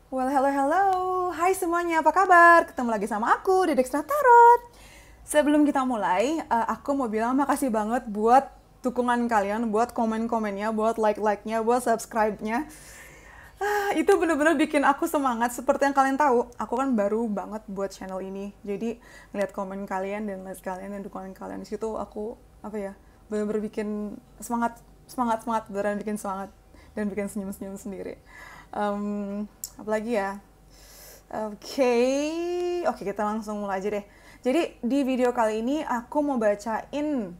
Well, hello, hello. Hai semuanya, apa kabar? Ketemu lagi sama aku, Dedextra Tarot. Sebelum kita mulai, aku mau bilang makasih banget buat dukungan kalian, buat komen-komennya, buat like-like-nya, buat subscribe-nya. Itu bener-bener bikin aku semangat. Seperti yang kalian tahu, aku kan baru banget buat channel ini. Jadi, ngeliat komen kalian dan like kalian dan dukungan kalian di situ, aku, bener-bener bikin semangat, semangat, beneran bikin semangat. Dan bikin senyum-senyum sendiri. Um, Apalagi ya, oke, kita langsung mulai aja deh. Jadi di video kali ini aku mau bacain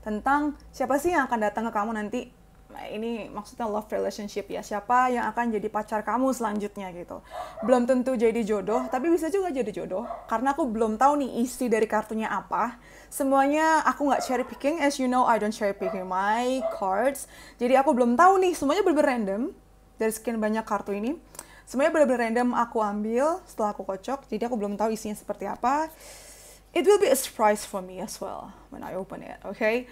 tentang siapa sih yang akan datang ke kamu nanti. Nah, ini maksudnya love relationship ya, siapa yang akan jadi pacar kamu selanjutnya gitu. Belum tentu jadi jodoh, tapi bisa juga jadi jodoh. Karena aku belum tahu nih isi dari kartunya apa. Semuanya aku nggak cherry picking, as you know I don't cherry picking my cards. Jadi aku belum tahu nih, semuanya bener-bener random. Dari sekian banyak kartu ini, semuanya bener-bener random aku ambil setelah aku kocok. Jadi aku belum tahu isinya seperti apa. It will be a surprise for me as well when I open it, okay?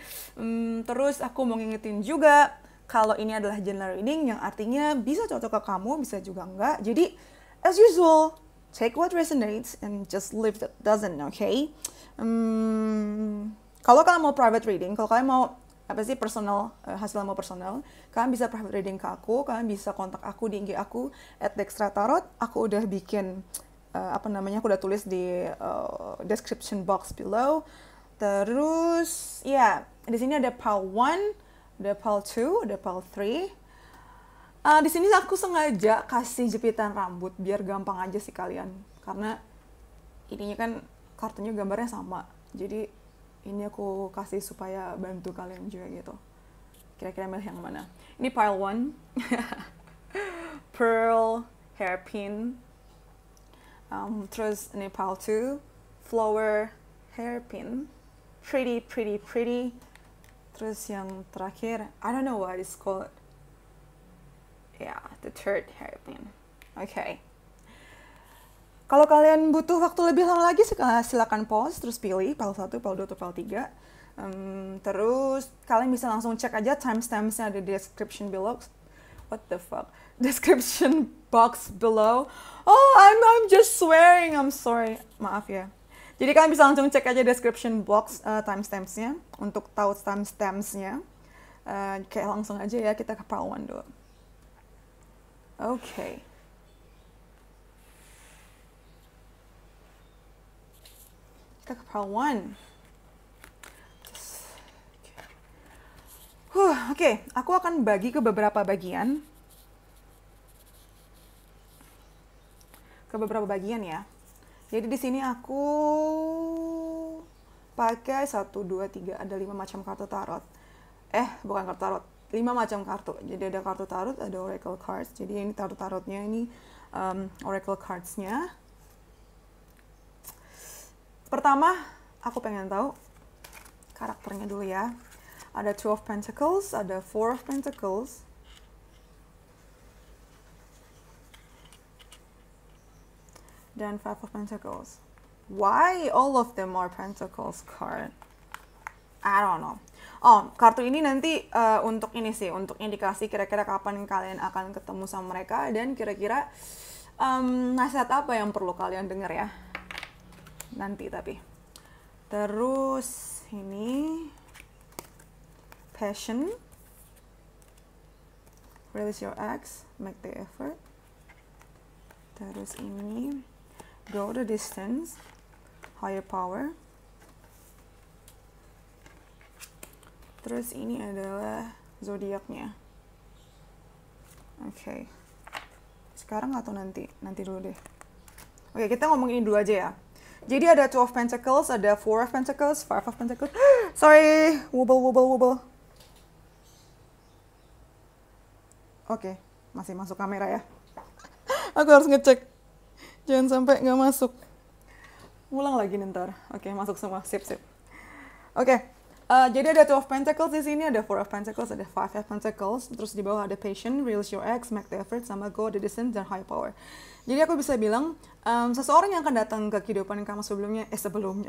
Terus aku mau ngingetin juga kalau ini adalah general reading yang artinya bisa cocok ke kamu, bisa juga enggak. Jadi, as usual, take what resonates and just leave that doesn't, okay? Kalau kalian mau private reading, kalau kalian mau personal, hasil mau personal, kalian bisa private reading ke aku, kalian bisa kontak aku di IG aku @dextratarot. Aku udah bikin aku udah tulis di description box below. Terus ya, di sini ada pile 1, ada pile 2, ada pile 3. Di sini aku sengaja kasih jepitan rambut biar gampang aja sih kalian, karena ininya kan kartunya gambarnya sama. Jadi ini aku kasih supaya bantu kalian juga gitu. Kira-kira milih yang mana? Ini pile 1. Pearl hairpin. Terus ini pile 2, flower hairpin, pretty. Terus yang terakhir, I don't know what it's called. Yeah, the third hairpin. Okay. Kalau kalian butuh waktu lebih lama lagi, silakan pause, terus pilih pile 1, pile 2, atau pile 3. Terus kalian bisa langsung cek aja timestamps-nya di description below. What the fuck? Description box below. Oh, I'm just swearing. I'm sorry. Maaf ya. Jadi kalian bisa langsung cek aja description box timestamps-nya untuk tahu timestamps-nya. Kayak langsung aja ya, kita ke pile 1 dulu. Okay. Kita ke pile 1. Oke, aku akan bagi ke beberapa bagian. Ya. Jadi di sini aku pakai 1, 2, 3, ada 5 macam kartu tarot. Bukan kartu tarot, 5 macam kartu. Jadi ada kartu tarot, ada oracle cards. Jadi ini tarotnya, ini oracle cards-nya. Pertama, aku pengen tahu karakternya dulu ya. Ada Two of Pentacles, ada Four of Pentacles. Dan Five of Pentacles. Why all of them are Pentacles card? I don't know. Oh, kartu ini nanti untuk ini sih, untuk indikasi kira-kira kapan kalian akan ketemu sama mereka dan kira-kira nasihat apa yang perlu kalian dengar ya. Nanti tapi. Terus ini passion, release your ex, make the effort. Terus ini go the distance, higher power. Terus ini adalah zodiaknya. Oke. Sekarang atau nanti? Nanti dulu deh. Oke, kita ngomong ini dulu aja ya. Jadi ada Two of Pentacles, ada Four of Pentacles, Five of Pentacles. Sorry, wobble. Oke, masih masuk kamera ya. Aku harus ngecek. Jangan sampai nggak masuk. Ulang lagi ntar. Oke, masuk semua. Sip. Oke, jadi ada Two of Pentacles di sini, ada Four of Pentacles, ada Five of Pentacles. Terus di bawah ada Patient, Release Your Ex, Make the Effort, sama Go the Distance, dan High Power. Jadi aku bisa bilang, seseorang yang akan datang ke kehidupan kamu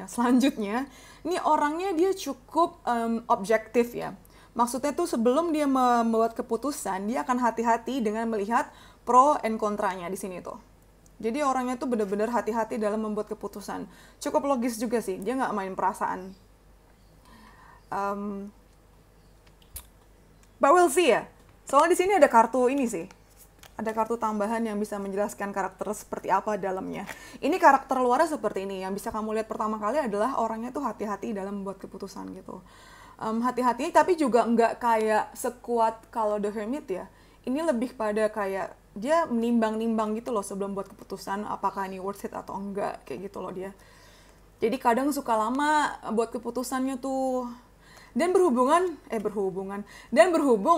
selanjutnya, ini orangnya dia cukup objektif ya. Maksudnya tuh sebelum dia membuat keputusan, dia akan hati-hati dengan melihat pro and kontranya di sini tuh. Jadi orangnya tuh bener-bener hati-hati dalam membuat keputusan. Cukup logis juga sih, dia nggak main perasaan. Um, but we'll see ya. Soalnya di sini ada kartu ini sih. Ada kartu tambahan yang bisa menjelaskan karakter seperti apa dalamnya. Ini karakter luarnya seperti ini. Yang bisa kamu lihat pertama kali adalah orangnya tuh hati-hati dalam membuat keputusan gitu. Hati-hati tapi juga nggak kayak sekuat kalau The Hermit ya. Ini lebih pada kayak dia menimbang-nimbang gitu loh sebelum buat keputusan apakah ini worth it atau enggak, kayak gitu loh dia. Jadi kadang suka lama buat keputusannya tuh. Dan berhubung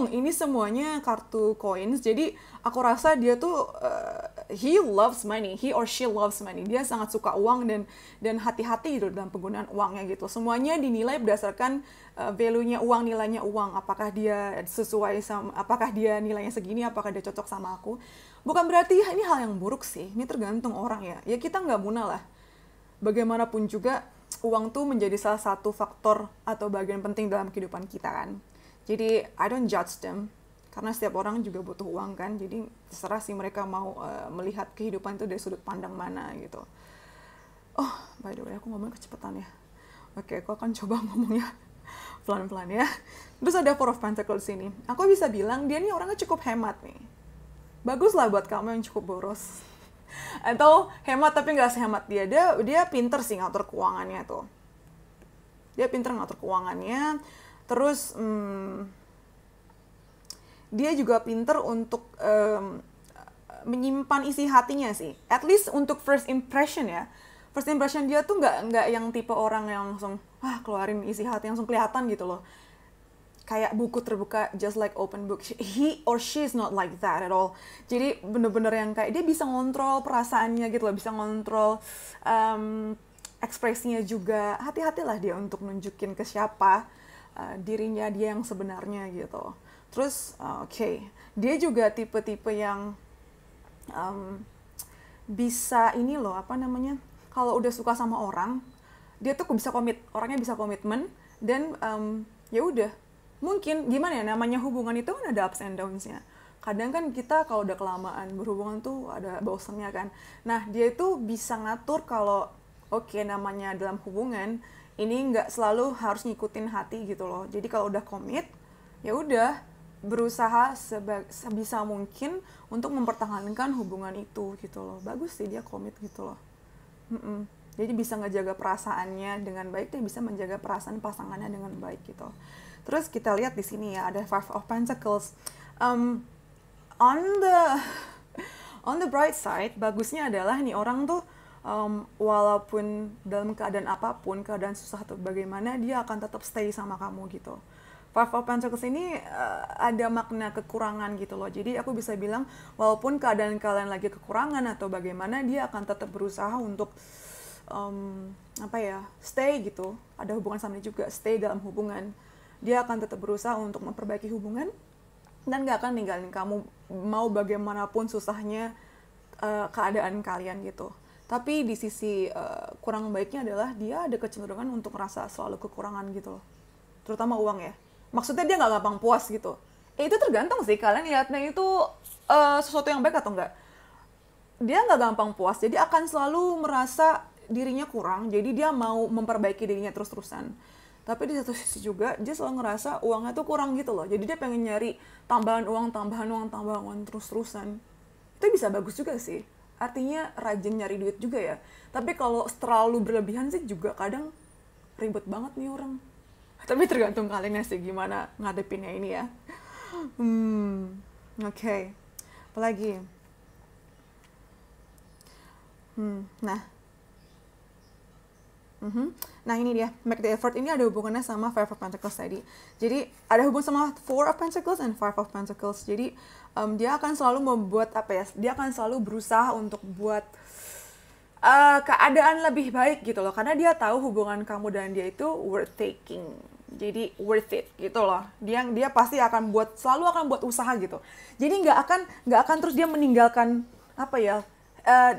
ini semuanya kartu coins, jadi aku rasa dia tuh he loves money, he or she loves money. Dia sangat suka uang dan hati-hati gitu dalam penggunaan uangnya gitu. Semuanya dinilai berdasarkan value-nya uang, nilainya uang. Apakah dia sesuai sama, apakah dia nilainya segini, apakah dia cocok sama aku. Bukan berarti ini hal yang buruk sih, ini tergantung orang ya. Ya kita nggak munah lah. Bagaimanapun juga uang tuh menjadi salah satu faktor atau bagian penting dalam kehidupan kita kan. Jadi I don't judge them karena setiap orang juga butuh uang kan. Jadi terserah sih mereka mau melihat kehidupan itu dari sudut pandang mana gitu. Oh, by the way aku ngomong kecepatan ya. Oke, aku akan coba ngomongnya pelan-pelan ya. Terus ada Four of Pentacles sini. Aku bisa bilang dia nih orangnya cukup hemat nih. Bagus lah buat kamu yang cukup boros. Atau hemat tapi nggak sehemat dia. Dia pinter sih ngatur keuangannya tuh. Dia pinter ngatur keuangannya. Terus dia juga pinter untuk menyimpan isi hatinya sih. At least untuk first impression ya. First impression dia tuh nggak yang tipe orang yang langsung keluarin isi hati langsung kelihatan gitu loh. Kayak buku terbuka, just like open book. He or she is not like that at all. Jadi bener-bener yang kayak dia bisa ngontrol perasaannya gitu loh, bisa ngontrol ekspresinya juga. Hati-hatilah dia untuk nunjukin ke siapa dirinya dia yang sebenarnya gitu. Terus dia juga tipe-tipe yang bisa ini loh, kalau udah suka sama orang, dia tuh bisa orangnya bisa komitmen dan ya udah. Mungkin gimana ya, namanya hubungan itu kan ada ups and downs-nya. Kadang kan kita kalau udah kelamaan berhubungan tuh ada bosannya kan. Nah, dia itu bisa ngatur kalau namanya dalam hubungan ini nggak selalu harus ngikutin hati gitu loh. Jadi kalau udah komit, ya udah berusaha sebisa mungkin untuk mempertahankan hubungan itu gitu loh. Bagus sih dia komit gitu loh. Jadi bisa ngejaga perasaannya dengan baik, dia bisa menjaga perasaan pasangannya dengan baik gitu. Terus kita lihat di sini ya ada Five of Pentacles. On the bright side, bagusnya adalah nih orang tuh walaupun dalam keadaan apapun, keadaan susah atau bagaimana, dia akan tetap stay sama kamu gitu. Five of Pentacles ini ada makna kekurangan gitu loh. Jadi aku bisa bilang walaupun keadaan kalian lagi kekurangan atau bagaimana, dia akan tetap berusaha untuk stay gitu. Ada hubungan sama dia juga, stay dalam hubungan. Dia akan tetap berusaha untuk memperbaiki hubungan dan gak akan ninggalin kamu mau bagaimanapun susahnya keadaan kalian gitu. Tapi di sisi kurang baiknya adalah dia ada kecenderungan untuk merasa selalu kekurangan gitu loh. Terutama uang ya. Maksudnya dia gak gampang puas gitu. Itu tergantung sih kalian lihatnya itu sesuatu yang baik atau enggak. Dia gak gampang puas, jadi akan selalu merasa dirinya kurang, jadi dia mau memperbaiki dirinya terus-terusan. Tapi di satu sisi juga dia selalu ngerasa uangnya tuh kurang gitu loh. Jadi dia pengen nyari tambahan uang terus-terusan. Itu bisa bagus juga sih. Artinya rajin nyari duit juga ya. Tapi kalau terlalu berlebihan sih juga kadang ribet banget nih orang. Tapi tergantung kalian sih gimana ngadepinnya ini ya. Oke. Apalagi? Nah ini dia, make the effort ini ada hubungannya sama Five of Pentacles tadi. Jadi ada hubungan sama Four of Pentacles and Five of Pentacles. Jadi dia akan selalu membuat dia akan selalu berusaha untuk buat keadaan lebih baik gitu loh. Karena dia tahu hubungan kamu dan dia itu worth taking. Jadi worth it gitu loh. Dia pasti selalu akan buat usaha gitu. Jadi nggak akan terus dia meninggalkan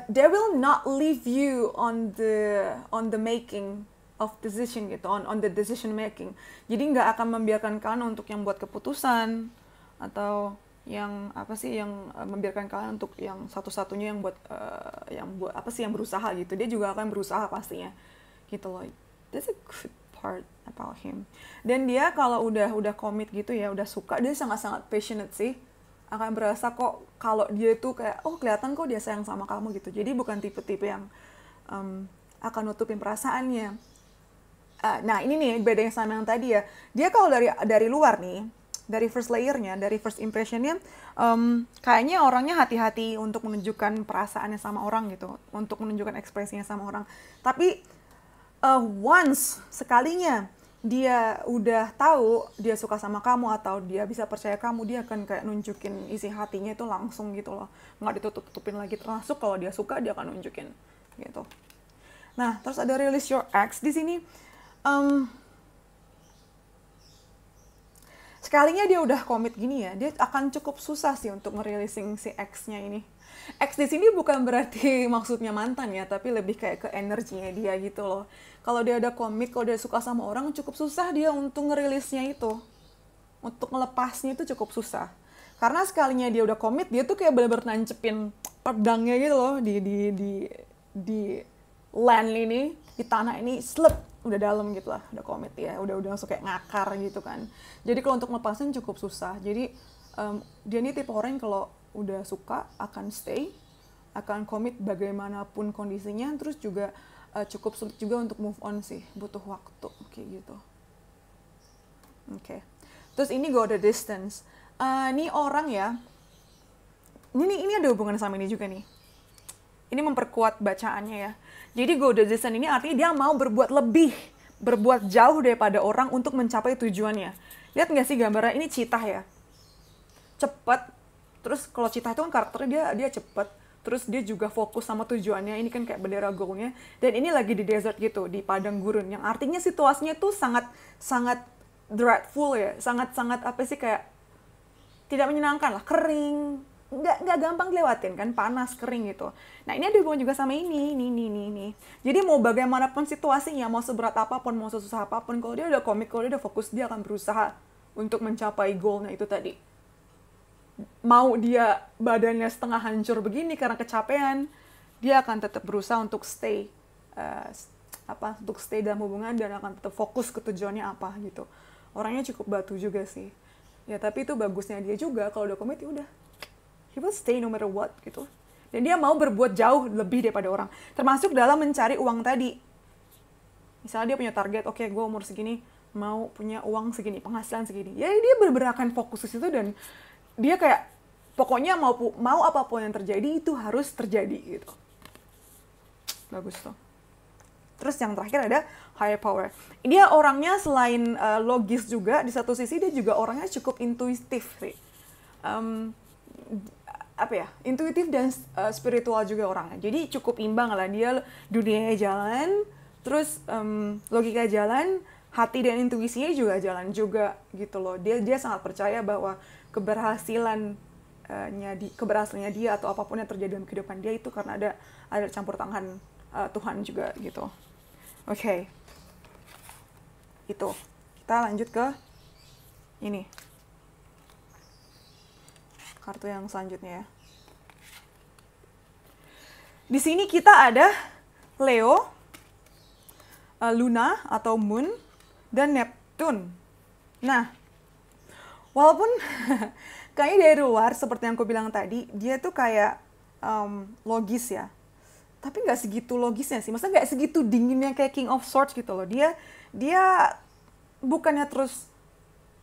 they will not leave you on the making. of decision gitu, on the decision making. Jadi nggak akan membiarkan kalian untuk yang buat keputusan atau yang membiarkan kalian untuk yang satu-satunya yang buat yang berusaha gitu. Dia juga akan berusaha pastinya gitu loh. That's a good part about him. Dan dia kalau udah komit gitu ya, udah suka, dia sangat-sangat passionate sih. Akan berasa kok kalau dia itu kayak kelihatan kok dia sayang sama kamu gitu. Jadi bukan tipe-tipe yang akan nutupin perasaannya. Nah ini nih bedanya sama yang tadi ya. Dia kalau dari luar nih, dari first layernya, dari first impressionnya, kayaknya orangnya hati-hati untuk menunjukkan perasaannya sama orang gitu, untuk menunjukkan ekspresinya sama orang. Tapi once sekalinya dia udah tahu dia suka sama kamu atau dia bisa percaya kamu, dia akan kayak nunjukin isi hatinya itu langsung gitu loh, nggak ditutup-tutupin lagi. Termasuk kalau dia suka, dia akan nunjukin gitu. Nah, terus ada release your ex di sini. Sekalinya dia udah komit gini ya, dia akan cukup susah sih untuk nge-releasing si ex-nya ini. Ex di sini bukan berarti maksudnya mantan ya, tapi lebih kayak ke energinya dia gitu loh. Kalau dia udah komit, kalau dia suka sama orang, cukup susah dia untuk nge-release-nya itu. Untuk melepasnya itu cukup susah. Karena sekalinya dia udah komit, dia tuh kayak bener-bener nancepin pedangnya gitu loh di land ini, di tanah ini, slep. Udah dalam gitu lah, udah komit ya, udah langsung kayak ngakar gitu kan. Jadi kalau untuk lepasin cukup susah. Jadi dia ini tipe orang yang kalau udah suka akan stay, akan komit bagaimanapun kondisinya, terus juga cukup sulit juga untuk move on sih, butuh waktu kayak gitu. Oke. Terus ini go the distance. Ini orang ya, ini ada hubungan sama ini juga nih. Ini memperkuat bacaannya ya. Jadi go the distance ini artinya dia mau berbuat lebih, berbuat jauh daripada orang untuk mencapai tujuannya. Lihat nggak sih gambarnya? Ini cheetah ya. Cepet. Terus kalau cheetah itu kan karakternya dia cepet. Terus dia juga fokus sama tujuannya. Ini kan kayak bendera goalnya. Dan ini lagi di desert gitu, di padang gurun. Yang artinya situasinya tuh sangat dreadful ya. Sangat apa sih, kayak tidak menyenangkan lah. Kering. Nggak gampang dilewatin kan, panas, kering gitu. Nah ini ada hubungan juga sama ini. Jadi mau bagaimanapun situasinya, mau seberat apapun, mau sesusah apapun, kalau dia udah komit, kalau dia udah fokus, dia akan berusaha untuk mencapai goalnya itu tadi. Mau dia badannya setengah hancur begini karena kecapean, dia akan tetap berusaha untuk stay dalam hubungan dan akan tetap fokus ke tujuannya apa gitu. Orangnya cukup batu juga sih. Ya tapi itu bagusnya dia juga, kalau udah komit ya udah. He will stay no matter what gitu. Dan dia mau berbuat jauh lebih daripada orang. Termasuk dalam mencari uang tadi. Misalnya dia punya target, oke, gue umur segini mau punya uang segini, penghasilan segini. Ya dia benar-benar akan fokus ke situ dan dia kayak pokoknya mau apapun yang terjadi itu harus terjadi gitu. Bagus tuh. Terus yang terakhir ada higher power. Dia orangnya selain logis juga, di satu sisi dia juga orangnya cukup intuitif sih. Intuitif dan spiritual juga orangnya. Jadi cukup imbang lah, dia dunianya jalan, terus logika jalan, hati dan intuisinya juga jalan juga gitu loh. Dia sangat percaya bahwa keberhasilannya dia atau apapun yang terjadi dalam kehidupan dia itu karena ada campur tangan Tuhan juga gitu. Oke. Itu. Kita lanjut ke ini. Kartu yang selanjutnya ya. Di sini kita ada Leo, Luna atau Moon, dan Neptune. Nah, walaupun kayaknya dari luar seperti yang aku bilang tadi, dia tuh kayak logis ya. Tapi nggak segitu logisnya sih. Maksudnya nggak segitu dinginnya kayak King of Swords gitu loh. Dia bukannya terus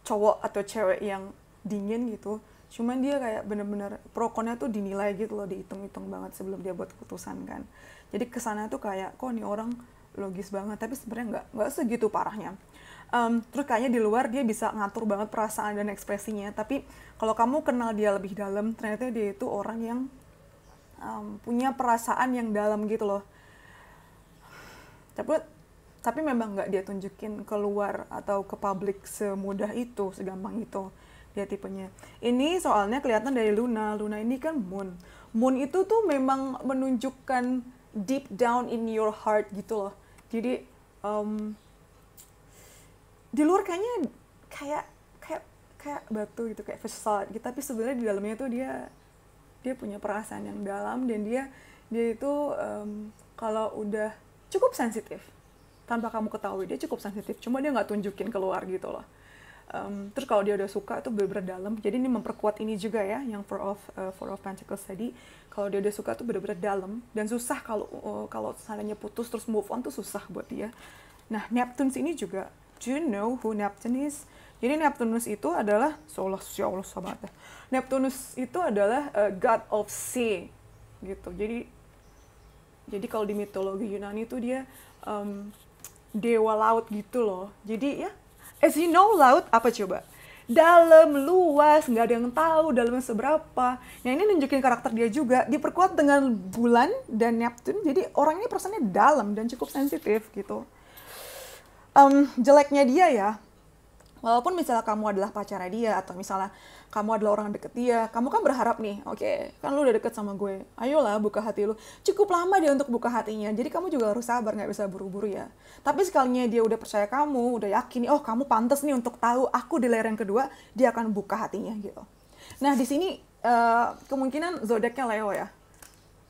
cowok atau cewek yang dingin gitu. Cuman dia kayak bener-bener pro-konnya tuh dinilai gitu loh, dihitung-hitung banget sebelum dia buat keputusan kan. Jadi kesannya tuh kayak, kok nih orang logis banget, tapi sebenarnya nggak segitu parahnya. Terus kayaknya di luar dia bisa ngatur banget perasaan dan ekspresinya, tapi kalau kamu kenal dia lebih dalam, ternyata dia itu orang yang punya perasaan yang dalam gitu loh. Tapi memang nggak dia tunjukin keluar atau ke publik semudah itu, segampang itu. Dia tipenya. Ini soalnya kelihatan dari Luna. Luna ini kan Moon. Moon itu tuh memang menunjukkan deep down in your heart gitu loh. Jadi um, di luar kayaknya kayak kayak kayak batu gitu, kayak facade gitu, tapi sebenarnya di dalamnya tuh dia punya perasaan yang dalam, dan dia itu kalau udah cukup sensitif tanpa kamu ketahui, dia cukup sensitif, cuma dia nggak tunjukin keluar gitu loh. Terus kalau dia udah suka tuh bener-bener dalam. Jadi ini memperkuat ini juga ya, yang Four of Pentacles tadi. Kalau dia udah suka tuh bener-bener dalam, dan susah kalau seandainya putus terus move on tuh susah buat dia. Nah, Neptunus ini juga, do you know who Neptune is? Jadi Neptunus itu adalah, ya Allah sahabat, Neptunus itu adalah god of sea gitu. Jadi kalau di mitologi Yunani itu dia dewa laut gitu loh. Jadi ya, as you know, laut apa coba? Dalam, luas, nggak ada yang tahu dalamnya seberapa. Nah, ini nunjukin karakter dia juga, diperkuat dengan bulan dan Neptune. Jadi orang ini perasanya dalam dan cukup sensitif gitu. Jeleknya dia ya, walaupun misalnya kamu adalah pacarnya dia, atau misalnya kamu adalah orang deket dia, kamu kan berharap nih, oke, kan lu udah deket sama gue, ayolah buka hati lu. Cukup lama dia untuk buka hatinya, jadi kamu juga harus sabar, nggak bisa buru-buru ya. Tapi sekalinya dia udah percaya kamu, udah yakin, oh kamu pantas nih untuk tahu aku di layar yang kedua, dia akan buka hatinya gitu. Nah di sini kemungkinan zodiaknya Leo ya.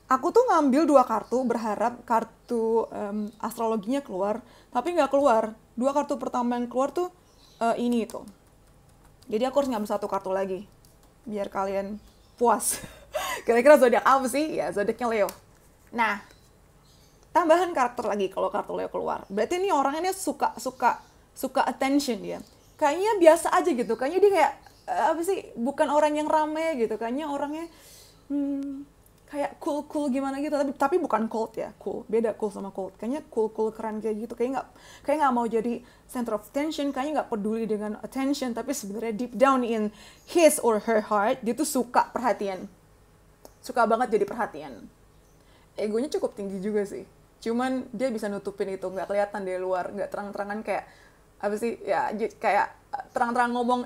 Aku tuh ngambil 2 kartu, berharap kartu astrologinya keluar, tapi nggak keluar. 2 kartu pertama yang keluar tuh ini tuh. Jadi aku harus ngambil 1 kartu lagi biar kalian puas. Kira-kira zodiak apa sih? Ya zodiaknya Leo. Nah, tambahan karakter lagi kalau kartu Leo keluar. Berarti ini orangnya suka attention dia. Kayaknya biasa aja gitu. Kayaknya dia kayak apa sih? Bukan orang yang ramai gitu. Kayaknya orangnya kayak cool gimana gitu, tapi bukan cold ya, cool, beda cool sama cold. Kayaknya cool keren kayak gitu, kayak nggak mau jadi center of attention, kayaknya nggak peduli dengan attention, tapi sebenarnya deep down in his or her heart dia tuh suka perhatian, suka banget jadi perhatian. Egonya cukup tinggi juga sih, cuman dia bisa nutupin itu, nggak kelihatan dari luar, nggak terang-terangan kayak apa sih ya, kayak terang-terang ngomong,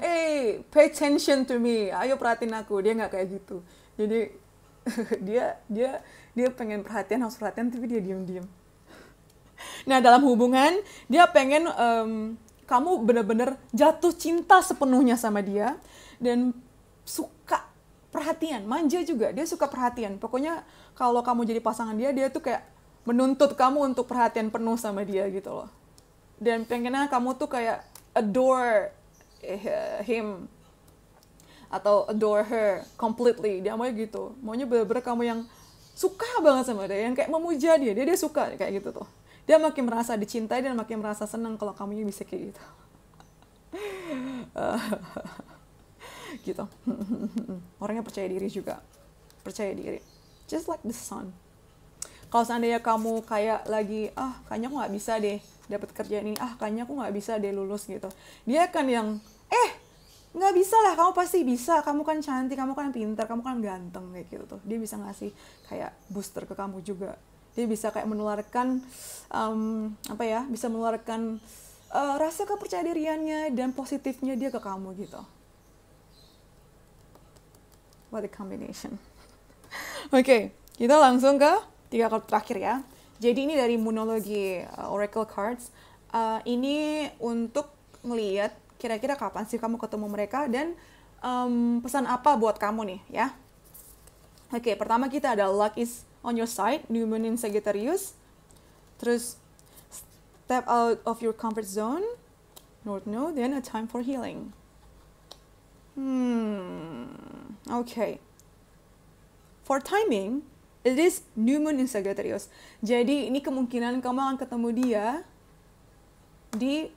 pay attention to me, ayo perhatiin aku, dia nggak kayak gitu. Jadi dia pengen perhatian, harus perhatian, tapi dia diam-diam. Nah, dalam hubungan dia pengen kamu benar-benar jatuh cinta sepenuhnya sama dia, dan suka perhatian, manja juga, dia suka perhatian. Pokoknya kalau kamu jadi pasangan dia tuh kayak menuntut kamu untuk perhatian penuh sama dia gitu loh. Dan pengennya kamu tuh kayak adore him atau adore her completely. Dia maunya gitu, maunya bener-bener kamu yang suka banget sama dia, yang kayak memuja dia suka kayak gitu tuh. Dia makin merasa dicintai dan makin merasa senang kalau kamunya bisa kayak gitu. Gitu. Orangnya percaya diri juga, percaya diri, just like the sun. Kalau seandainya kamu kayak lagi kayaknya aku nggak bisa deh dapat kerjaan ini, kayaknya aku nggak bisa deh lulus gitu, dia kan yang nggak bisa lah, kamu pasti bisa, kamu kan cantik, kamu kan pintar, kamu kan ganteng kayak gitu tuh. Dia bisa ngasih kayak booster ke kamu juga, dia bisa kayak menularkan bisa menularkan rasa kepercayaan diriannya dan positifnya dia ke kamu gitu. What a combination. Oke, kita langsung ke 3 kartu terakhir ya. Jadi ini dari Moonology Oracle Cards. Ini untuk ngelihat kira-kira kapan sih kamu ketemu mereka, dan pesan apa buat kamu nih ya. Oke, pertama kita ada luck is on your side, new moon in Sagittarius. Terus step out of your comfort zone, North Node, then a time for healing. Okay. For timing, it is new moon in Sagittarius. Jadi ini kemungkinan kamu akan ketemu dia di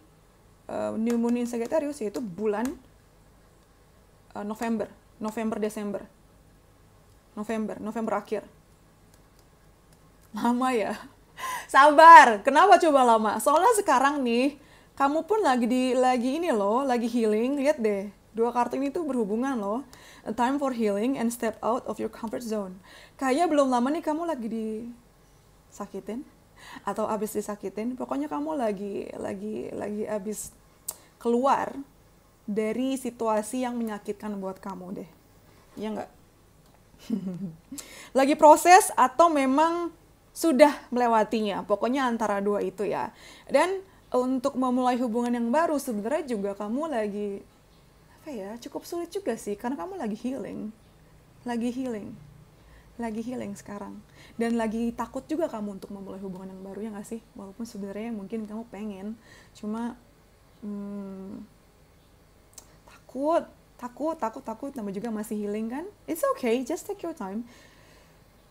new moon in Sagittarius, yaitu bulan November akhir. Lama ya? Sabar. Kenapa coba lama? Soalnya sekarang nih kamu pun lagi healing. Lihat deh, 2 kartu ini tuh berhubungan loh. A time for healing and step out of your comfort zone. Kayaknya belum lama nih kamu lagi disakitin atau abis disakitin. Pokoknya kamu lagi abis keluar dari situasi yang menyakitkan buat kamu deh. Iya nggak? Lagi proses atau memang sudah melewatinya. Pokoknya antara dua itu ya. Dan untuk memulai hubungan yang baru sebenarnya juga kamu lagi apa ya, cukup sulit juga sih karena kamu lagi healing. Lagi healing sekarang. Dan lagi takut juga kamu untuk memulai hubungan yang baru, ya nggak sih? Walaupun sebenarnya mungkin kamu pengen, cuma takut, nama juga masih healing kan? It's okay, just take your time.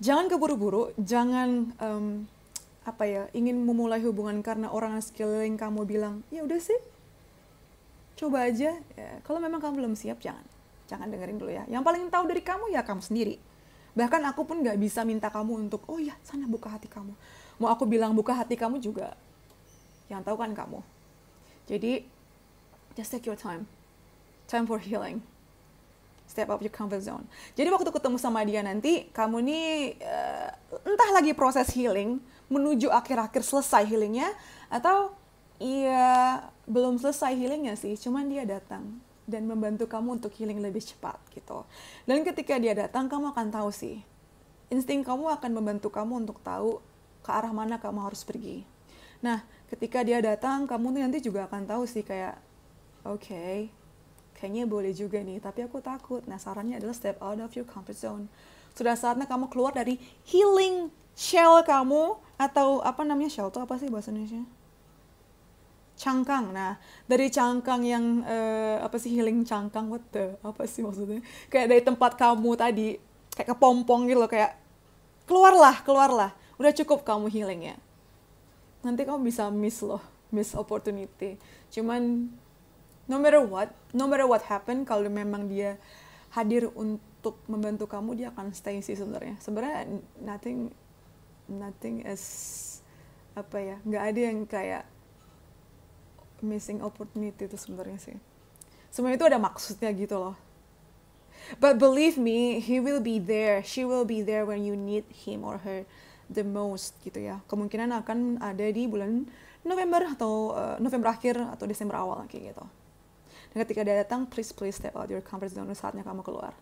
Jangan keburu-buru, jangan ingin memulai hubungan karena orang sekeliling kamu bilang, ya udah sih, coba aja. Ya, kalau memang kamu belum siap, jangan dengerin dulu ya. Yang paling tahu dari kamu ya kamu sendiri. Bahkan aku pun nggak bisa minta kamu untuk, oh ya sana buka hati kamu. Mau aku bilang buka hati kamu juga, yang tahu kan kamu. Jadi just take your time for healing. Step up your comfort zone. Jadi waktu ketemu sama dia nanti, kamu nih entah lagi proses healing, menuju akhir-akhir selesai healingnya, atau iya belum selesai healingnya sih, cuman dia datang dan membantu kamu untuk healing lebih cepat gitu. Dan ketika dia datang, kamu akan tahu sih, insting kamu akan membantu kamu untuk tahu ke arah mana kamu harus pergi. Nah, ketika dia datang, kamu nanti juga akan tahu sih kayak, oke, kayaknya boleh juga nih, tapi aku takut. Nah, sarannya adalah step out of your comfort zone. Sudah saatnya kamu keluar dari healing shell kamu, atau apa namanya shell itu apa sih bahasa Indonesia? Cangkang. Nah, dari cangkang yang healing cangkang, apa sih maksudnya? Kayak dari tempat kamu tadi, kayak kepompong gitu loh, kayak keluarlah. Udah cukup kamu healing ya. Nanti kamu bisa miss opportunity. Cuman no matter what happen, kalau memang dia hadir untuk membantu kamu, dia akan stay sih sebenarnya. Sebenarnya nothing is nggak ada yang kayak missing opportunity itu sebenarnya sih. Semua itu ada maksudnya gitu loh. But believe me, he will be there, she will be there when you need him or her the most gitu ya. Kemungkinan akan ada di bulan November atau November akhir atau Desember awal kayak gitu. Dan ketika dia datang, please step out your comfort zone, saatnya kamu keluar.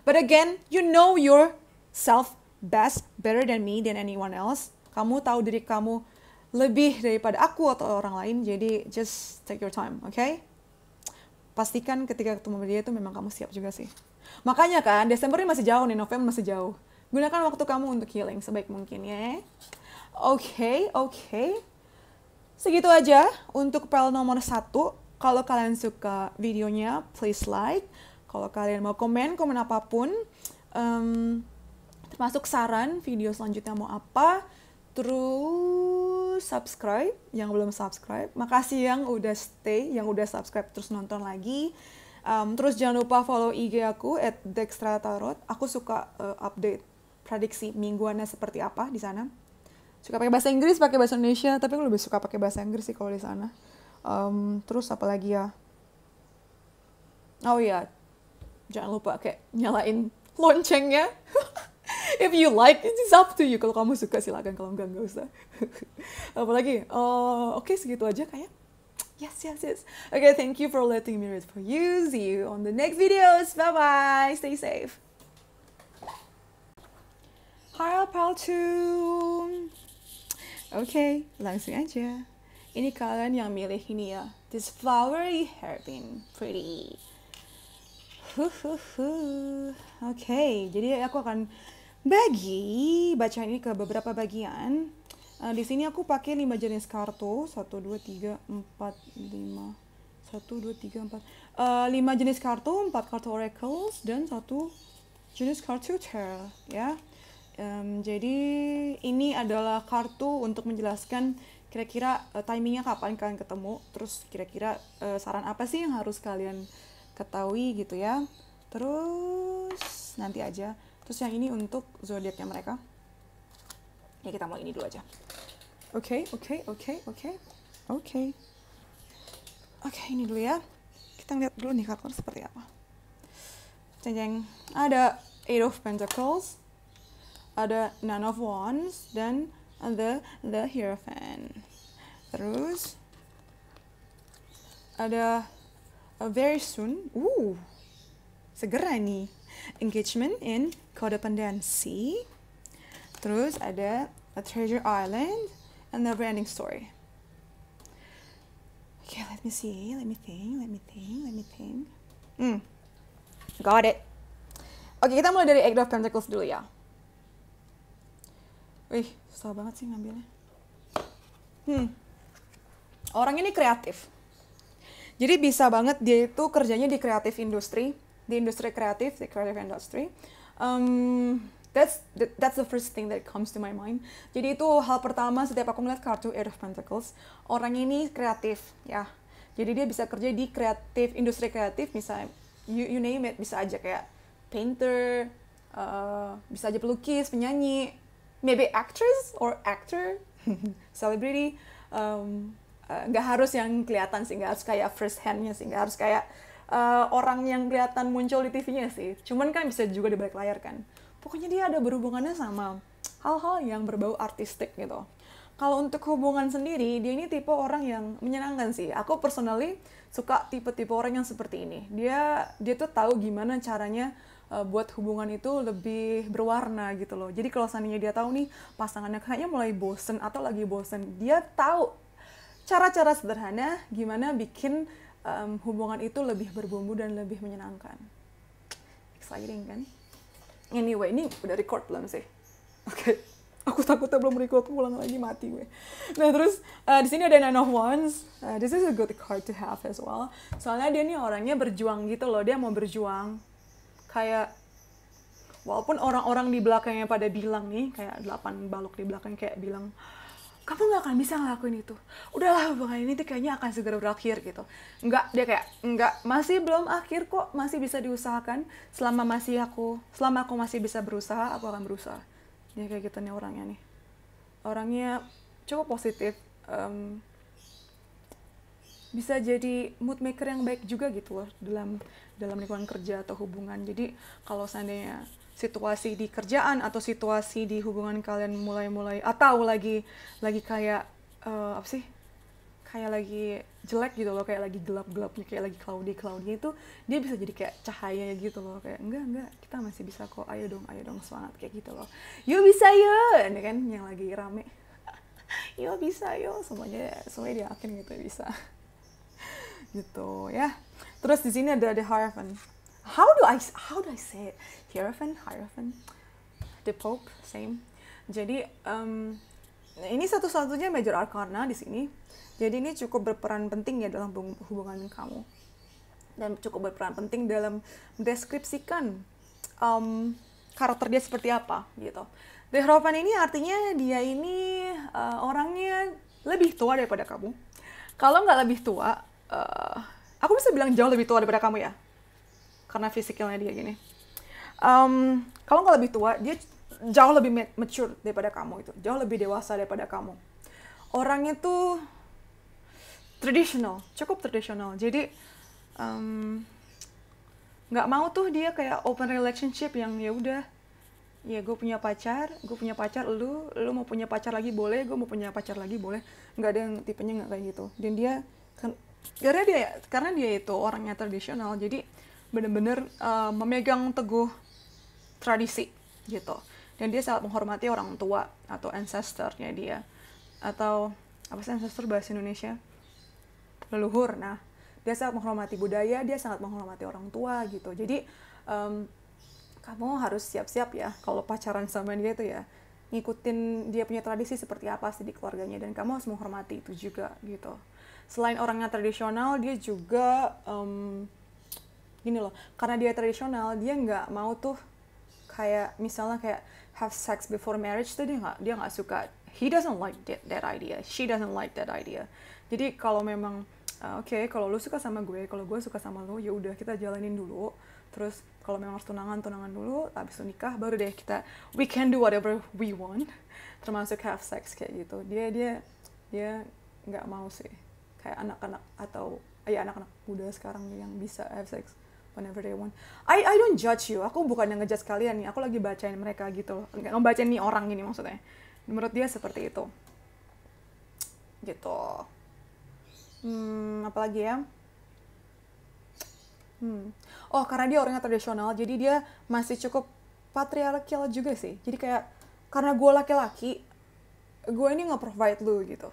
But again, you know yourself best, better than me, than anyone else. Kamu tahu diri kamu lebih daripada aku atau orang lain, jadi just take your time, okay? Pastikan ketika ketemu dia itu memang kamu siap juga sih. Makanya kan, Desember ini masih jauh nih, November masih jauh. Gunakan waktu kamu untuk healing sebaik mungkin ya. Oke. Segitu aja untuk pel nomor 1. Kalau kalian suka videonya, please like. Kalau kalian mau komen apapun, termasuk saran video selanjutnya mau apa, terus subscribe yang belum subscribe. Makasih yang udah stay, yang udah subscribe terus nonton lagi. Terus jangan lupa follow IG aku @dextratarot. Aku suka update prediksi mingguannya seperti apa di sana. Suka pakai bahasa Inggris, pakai bahasa Indonesia, tapi aku lebih suka pakai bahasa Inggris sih kalau di sana. Terus apa lagi ya? Oh iya, jangan lupa kayak nyalain loncengnya. If you like, it's up to you. Kalau kamu suka silakan, kalau enggak usah. Apalagi, oke, segitu aja kayak. Yes. Okay, thank you for letting me read for you. See you on the next videos. Bye-bye. Stay safe. Hi, pal 2. Oke, langsung aja. Ini kalian yang milih ini ya. This flowery hairpin. Pretty. Oke, jadi aku akan baca ini ke beberapa bagian. Di sini aku pakai 5 jenis kartu. 1, 2, 3, 4, 5. 1, 2, 3, 4. 5 jenis kartu, 4 kartu oracles, dan 1 jenis kartu tarot. Ya. Jadi ini adalah kartu untuk menjelaskan kira-kira timingnya kapan kalian ketemu. Terus kira-kira saran apa sih yang harus kalian ketahui gitu ya. Terus nanti aja. Terus yang ini untuk zodiaknya mereka. Ya kita mulai ini dulu aja. Oke, ini dulu ya. Kita lihat dulu nih kartu seperti apa. Jeng. Ada 8 of Pentacles, ada Nine of Wands, dan the Hierophant. Terus ada very soon. Segera nih. Engagement in codependency. Terus ada A Treasure Island, A Never-Ending Story. Okay, let me see. Let me think. Got it. Oke, kita mulai dari Eight of Pentacles dulu ya. Wih, susah banget sih ngambilnya. Orang ini kreatif. Jadi bisa banget dia itu kerjanya di kreatif industri, di industri kreatif, di creative industry. That's the first thing that comes to my mind. Jadi itu hal pertama setiap aku melihat kartu Eight of Pentacles. Orang ini kreatif, ya. Jadi dia bisa kerja di kreatif, industri kreatif, misalnya you name it, bisa aja kayak painter, bisa aja pelukis, penyanyi, maybe actress or actor, celebrity. Nggak harus yang kelihatan sih, nggak harus kayak first hand-nya sih, nggak harus kayak orang yang kelihatan muncul di TV-nya sih. Cuman kan bisa juga di balik layar kan. Pokoknya dia ada berhubungannya sama hal-hal yang berbau artistik gitu. Kalau untuk hubungan sendiri, dia ini tipe orang yang menyenangkan sih. Aku personally suka tipe-tipe orang yang seperti ini. Dia tuh tahu gimana caranya buat hubungan itu lebih berwarna gitu loh. Jadi kalau seandainya dia tahu nih pasangannya kayaknya mulai bosen atau lagi bosen, dia tahu cara-cara sederhana gimana bikin hubungan itu lebih berbumbu dan lebih menyenangkan. Exciting kan? Anyway, ini udah record belum sih? Oke. Aku takutnya belum record, pulang lagi mati gue. Nah terus di sini ada Nine of Wands. This is a good card to have as well. Soalnya dia nih orangnya berjuang gitu loh. Dia mau berjuang. Kayak walaupun orang-orang di belakangnya pada bilang nih, kayak 8 balok di belakang kayak bilang, kamu gak akan bisa ngelakuin itu. Udahlah, hubungan ini tuh kayaknya akan segera berakhir gitu. Enggak, dia kayak, enggak, masih belum akhir kok, masih bisa diusahakan. Selama aku masih bisa berusaha, aku akan berusaha. Dia kayak gitu nih orangnya nih. Orangnya cukup positif. Bisa jadi mood maker yang baik juga gitu loh dalam lingkungan kerja atau hubungan. Jadi kalau seandainya situasi di kerjaan atau situasi di hubungan kalian mulai atau lagi kayak apa sih, kayak lagi jelek gitu loh, kayak lagi gelap-gelapnya, kayak lagi cloudy itu, dia bisa jadi kayak cahaya gitu loh, kayak enggak kita masih bisa kok, ayo dong semangat kayak gitu loh, yuk bisa yuk, ini kan yang lagi rame, yuk bisa yuk, semuanya dia yakin gitu bisa gitu ya. Terus di sini ada Hierophant. How do I say it? Hierophant, the Pope, same. Jadi ini satu-satunya major arcana di sini. Jadi ini cukup berperan penting ya dalam hubungan kamu, dan cukup berperan penting dalam mendeskripsikan karakter dia seperti apa gitu. The Hierophant ini artinya dia ini orangnya lebih tua daripada kamu. Kalau nggak lebih tua, aku bisa bilang jauh lebih tua daripada kamu ya, karena fisiknya dia gini. Kalau nggak lebih tua, dia jauh lebih mature daripada kamu itu, jauh lebih dewasa daripada kamu. Orangnya tuh cukup tradisional. Jadi nggak mau tuh dia kayak open relationship yang ya udah, ya gue punya pacar, lu mau punya pacar lagi boleh, gue mau punya pacar lagi boleh. Nggak ada yang tipenya nggak kayak gitu. Dan dia kan karena dia itu orangnya tradisional, jadi bener-bener memegang teguh tradisi gitu. Dan dia sangat menghormati orang tua atau ancestor-nya dia, atau apa sih ancestor bahasa Indonesia, leluhur. Nah, dia sangat menghormati budaya, dia sangat menghormati orang tua gitu. Jadi kamu harus siap-siap ya kalau pacaran sama dia tuh ya, ngikutin dia punya tradisi seperti apa sih di keluarganya, dan kamu harus menghormati itu juga gitu. Selain orangnya tradisional, dia juga gini loh, karena dia tradisional, dia nggak mau tuh kayak misalnya kayak have sex before marriage tuh dia nggak suka. He doesn't like that idea. She doesn't like that idea. Jadi kalau memang oke, kalau lu suka sama gue, kalau gue suka sama lu, ya udah kita jalanin dulu. Terus kalau memang harus tunangan dulu, habis itu nikah, baru deh we can do whatever we want, termasuk have sex kayak gitu. Dia nggak mau sih kayak anak-anak atau ya anak-anak muda sekarang yang bisa have sex whenever they want. I don't judge you. Aku bukan yang ngejudge kalian nih. Aku lagi bacain mereka gitu loh. Nggak ngebacain nih orang gini maksudnya. Menurut dia seperti itu. Gitu. Apalagi ya? Oh, karena dia orangnya tradisional, jadi dia masih cukup patriarkal juga sih. Jadi kayak, karena gue laki-laki, gue ini nge-provide lu gitu.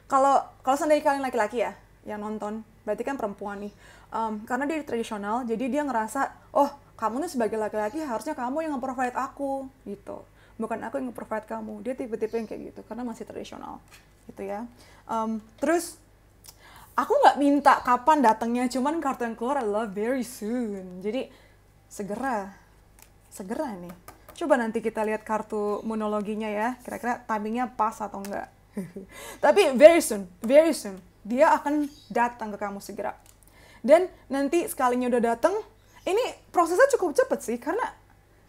Kalau seandainya kalian laki-laki ya yang nonton, berarti kan perempuan nih. Karena dia tradisional, jadi dia ngerasa, oh kamu nih sebagai laki-laki harusnya kamu yang nge-provide aku gitu, bukan aku yang nge-provide kamu. Dia tipe-tipe yang kayak gitu karena masih tradisional gitu ya. Terus aku nggak minta kapan datangnya, cuman kartu yang keluar adalah very soon. Jadi segera nih. Coba nanti kita lihat kartu monologinya ya, kira-kira timingnya pas atau enggak. Tapi very soon, dia akan datang ke kamu segera. Dan nanti sekalinya udah datang, ini prosesnya cukup cepet sih, karena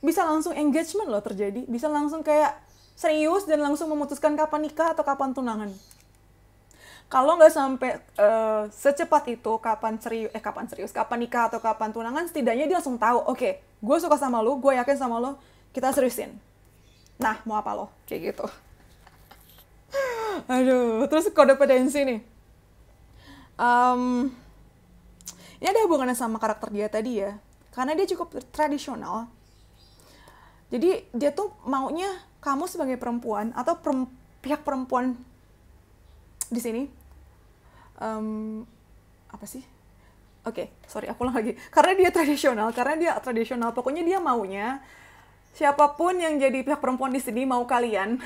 bisa langsung engagement loh terjadi, bisa langsung kayak serius dan langsung memutuskan kapan nikah atau kapan tunangan. Kalau nggak sampai secepat itu, kapan nikah atau kapan tunangan, setidaknya dia langsung tahu, oke, gue suka sama lo, gue yakin sama lo, kita seriusin. Nah, mau apa lo? Kayak gitu. Aduh, terus kodependensi nih. Ini ada hubungannya sama karakter dia tadi ya, karena dia cukup tradisional. Jadi dia tuh maunya kamu sebagai perempuan atau pihak perempuan di sini. Apa sih? Oke, sorry, aku ulang lagi. Karena dia tradisional, pokoknya dia maunya siapapun yang jadi pihak perempuan di sini mau kalian,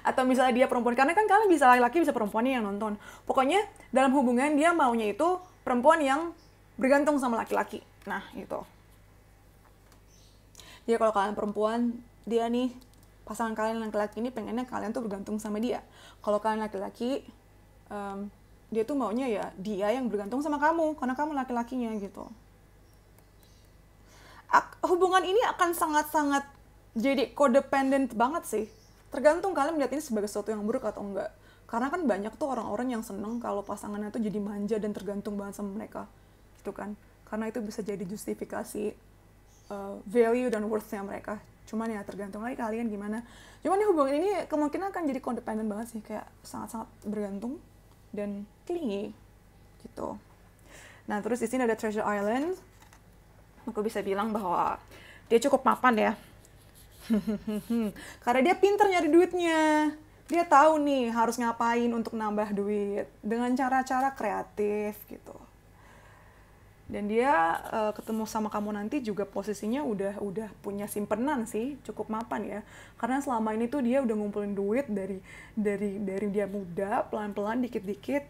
atau misalnya dia perempuan, karena kan kalian bisa laki-laki bisa perempuan yang nonton. Pokoknya dalam hubungan dia maunya itu perempuan yang bergantung sama laki-laki. Nah, itu. Jadi kalau kalian perempuan, dia nih, pasangan kalian laki-laki ini pengennya kalian tuh bergantung sama dia. Kalau kalian laki-laki, dia tuh maunya ya dia yang bergantung sama kamu, karena kamu laki-lakinya gitu. Hubungan ini akan sangat-sangat jadi codependent banget sih. Tergantung kalian melihat ini sebagai sesuatu yang buruk atau enggak. Karena kan banyak tuh orang-orang yang seneng kalau pasangannya tuh jadi manja dan tergantung banget sama mereka. Gitu kan. Karena itu bisa jadi justifikasi value dan worth-nya mereka. Cuman ya tergantung lagi kalian gimana. Cuman di hubungan ini kemungkinan akan jadi codependent banget sih. Kayak sangat-sangat bergantung dan clingy. Gitu. Nah terus di sini ada Treasure Island. Aku bisa bilang bahwa dia cukup mapan ya. Karena dia pinter nyari duitnya. Dia tahu nih harus ngapain untuk nambah duit dengan cara-cara kreatif gitu. Dan dia ketemu sama kamu nanti juga posisinya udah punya simpenan sih, cukup mapan ya. Karena selama ini tuh dia udah ngumpulin duit dari dia muda, pelan-pelan dikit-dikit.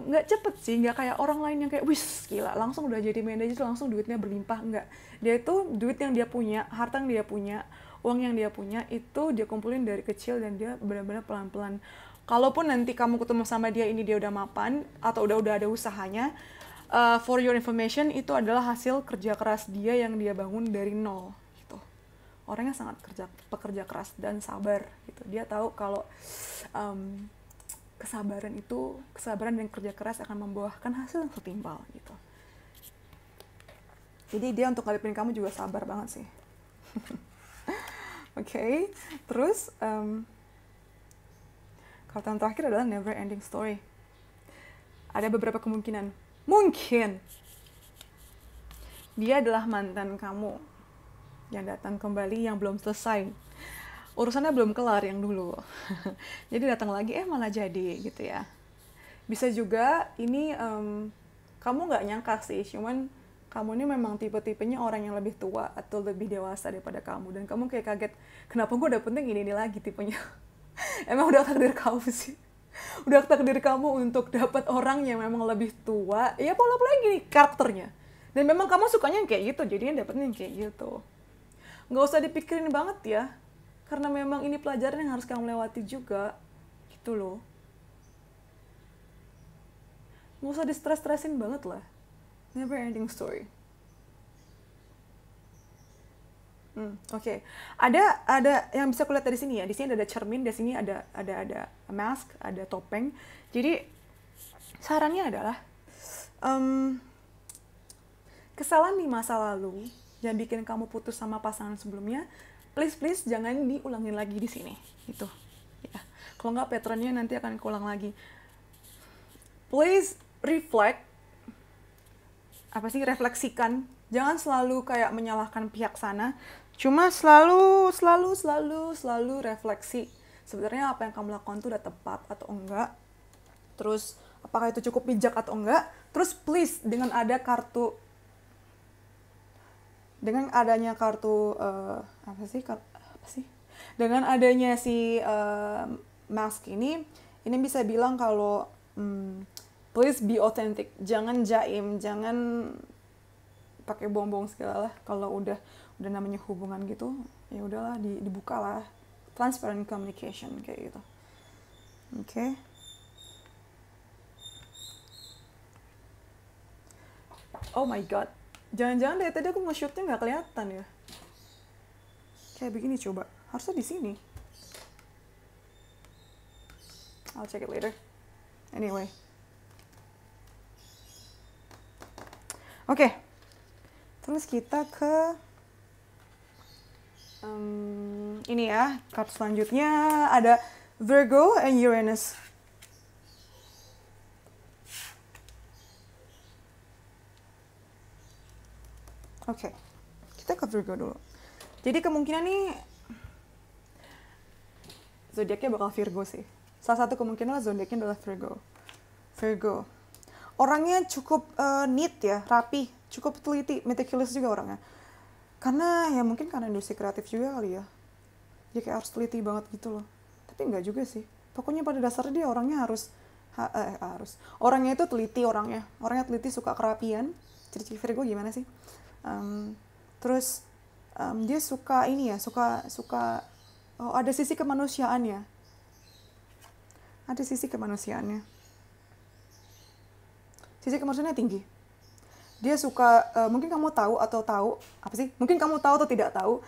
Nggak cepet sih, nggak kayak orang lain yang kayak wis gila langsung udah jadi manajer langsung duitnya berlimpah. Nggak, dia itu duit yang dia punya, harta yang dia punya, uang yang dia punya itu dia kumpulin dari kecil dan dia benar-benar pelan-pelan. Kalaupun nanti kamu ketemu sama dia ini dia udah mapan atau udah ada usahanya, for your information itu adalah hasil kerja keras dia yang dia bangun dari nol gitu. Orangnya sangat pekerja keras dan sabar gitu. Dia tahu kalau kesabaran dan kerja keras akan membuahkan hasil yang setimpal gitu. Jadi dia untuk ngadepin kamu juga sabar banget sih. Oke, terus kartu yang terakhir adalah never ending story. Ada beberapa kemungkinan. Mungkin dia adalah mantan kamu yang datang kembali yang belum selesai. Urusannya belum kelar yang dulu. Jadi datang lagi malah jadi gitu ya. Bisa juga ini kamu nggak nyangka sih, cuman kamu ini memang tipe-tipenya orang yang lebih tua atau lebih dewasa daripada kamu dan kamu kayak kaget, kenapa gue dapetnya ini lagi tipenya. Emang udah takdir kamu sih. Udah takdir kamu untuk dapat orang yang memang lebih tua. Ya pola lagi nih karakternya. Dan memang kamu sukanya yang kayak gitu, jadinya dapetnya yang kayak gitu. Nggak usah dipikirin banget ya. Karena memang ini pelajaran yang harus kamu lewati juga. Gitu loh. Nggak usah di-stress-stressin banget lah. Never ending story. Oke. Ada yang bisa kulihat dari sini ya. Di sini ada cermin, di sini ada mask, ada topeng. Jadi sarannya adalah kesalahan di masa lalu yang bikin kamu putus sama pasangan sebelumnya, please jangan diulangin lagi di sini gitu ya. Kalau nggak patternnya nanti akan keulang lagi. Please refleksikan, jangan selalu kayak menyalahkan pihak sana, cuma selalu refleksi sebenarnya apa yang kamu lakukan tuh udah tepat atau enggak, terus apakah itu cukup bijak atau enggak. Terus please, dengan adanya kartu dengan adanya si mask ini bisa bilang kalau please be authentic, jangan jaim, jangan pakai bohong-bohong segala lah. Kalau udah namanya hubungan gitu, ya udahlah, dibuka lah, transparent communication kayak gitu. Oke. Oh my god, jangan-jangan dari tadi aku nge-shootnya nggak kelihatan ya. Kayak begini coba, harusnya di sini. I'll check it later. Anyway. Oke. Terus kita ke ini ya, kartu selanjutnya ada Virgo and Uranus. Oke, kita ke Virgo dulu. Jadi kemungkinan nih zodiaknya bakal Virgo sih. Salah satu kemungkinan zodiaknya adalah Virgo. Virgo. Orangnya cukup neat ya, rapi, cukup teliti, meticulous juga orangnya. Karena ya mungkin karena industri kreatif juga kali ya. Dia kayak harus teliti banget gitu loh. Tapi enggak juga sih. Pokoknya pada dasarnya dia orangnya orangnya itu teliti orangnya. Orangnya teliti, suka kerapian. Ciri-ciri Virgo gimana sih? Terus dia suka ini ya, ada sisi kemanusiaannya. Sisi kemanusiaannya tinggi. Dia suka, mungkin kamu tahu atau tidak tahu,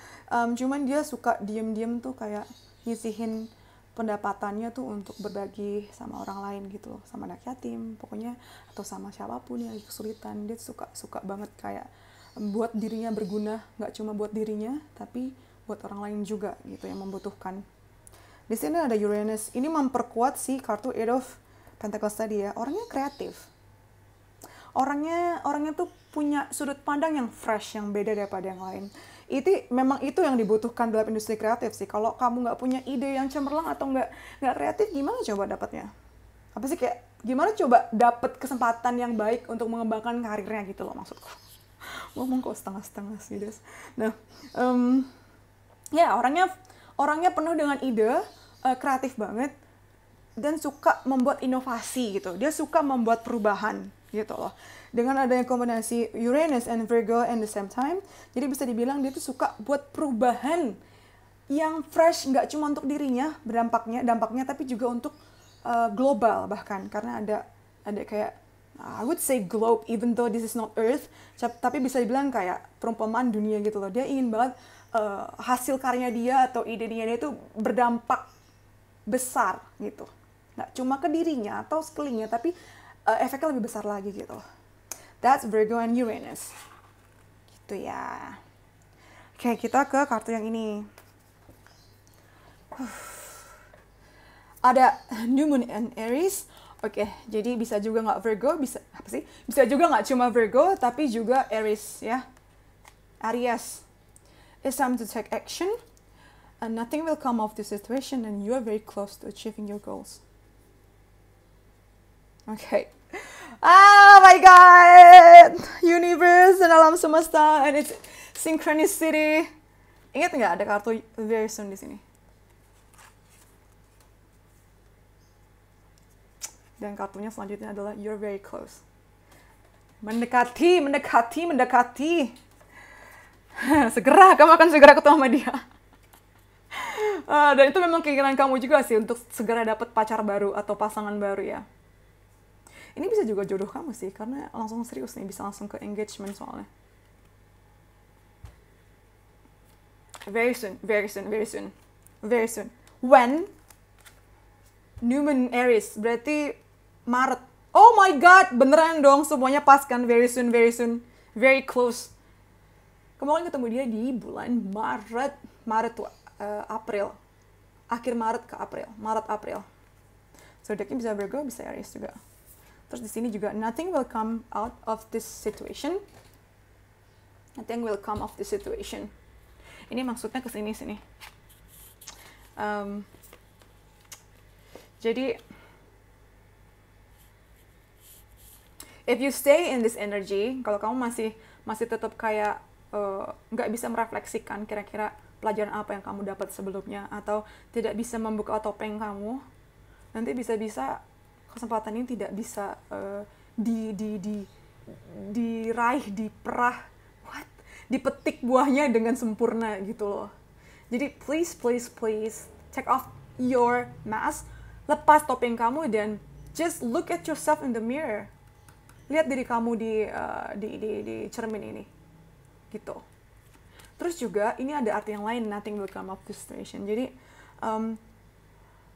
cuman dia suka diam-diam tuh kayak nyisihin pendapatannya tuh untuk berbagi sama orang lain gitu loh, sama anak yatim, pokoknya, atau sama siapapun yang lagi kesulitan. Dia suka banget kayak buat dirinya berguna, nggak cuma buat dirinya, tapi buat orang lain juga gitu yang membutuhkan. Di sini ada Uranus, ini memperkuat si kartu Eight of Pentacles tadi ya. Orangnya kreatif, orangnya tuh punya sudut pandang yang fresh, yang beda daripada yang lain. Memang itu yang dibutuhkan dalam industri kreatif sih. Kalau kamu nggak punya ide yang cemerlang atau nggak kreatif, gimana coba dapatnya? Kayak gimana coba dapat kesempatan yang baik untuk mengembangkan karirnya gitu loh, maksudku. Ngomong kok setengah-setengah sih, Des. Nah, ya orangnya penuh dengan ide, kreatif banget, dan suka membuat inovasi gitu. Dia suka membuat perubahan gitu loh. Dengan adanya kombinasi Uranus and Virgo at the same time, jadi bisa dibilang dia tuh suka buat perubahan yang fresh, nggak cuma untuk dirinya dampaknya, tapi juga untuk global bahkan, karena ada kayak I would say globe, even though this is not Earth, tapi bisa dibilang kayak perumpamaan dunia gitu loh. Dia ingin banget hasil karya dia atau ide dia itu berdampak besar gitu. Nggak cuma ke dirinya atau sekelilingnya, tapi efeknya lebih besar lagi gitu. That's Virgo and Uranus. Gitu ya. Oke, kita ke kartu yang ini. Ada New Moon and Aries. Oke, jadi bisa juga nggak Virgo, bisa juga nggak cuma Virgo, tapi juga Aries ya. Aries. It's time to take action, and nothing will come of this situation, and you are very close to achieving your goals. Oke. Oh my God, universe dan alam semesta, and it's synchronicity. Ingat nggak ada kartu very soon di sini? Dan kartunya selanjutnya adalah you're very close. Mendekati. Segera, kamu akan segera ketemu sama dia. Dan itu memang keinginan kamu juga sih, untuk segera dapat pacar baru atau pasangan baru ya. Ini bisa juga jodoh kamu sih, karena langsung serius nih, bisa langsung ke engagement soalnya. Very soon. When? New Moon Aries, berarti Maret. Oh my God, beneran dong, semuanya pas kan? Very soon, very close. Kemarin ketemu dia di bulan Maret tuh, April. Akhir Maret ke April, Maret-April. Zodiaknya bisa Virgo, bisa Aries juga. Terus di sini juga nothing will come out of this situation. Ini maksudnya ke sini. Jadi if you stay in this energy, kalau kamu masih tetap kayak nggak bisa merefleksikan kira-kira pelajaran apa yang kamu dapat sebelumnya, atau tidak bisa membuka topeng kamu, nanti bisa-bisa kesempatan ini tidak bisa diraih, dipetik buahnya dengan sempurna gitu loh. Jadi please take off your mask, lepas topeng kamu, dan just look at yourself in the mirror. Lihat diri kamu di cermin ini gitu. Terus juga ini ada arti yang lain, nothing will come of frustration. Jadi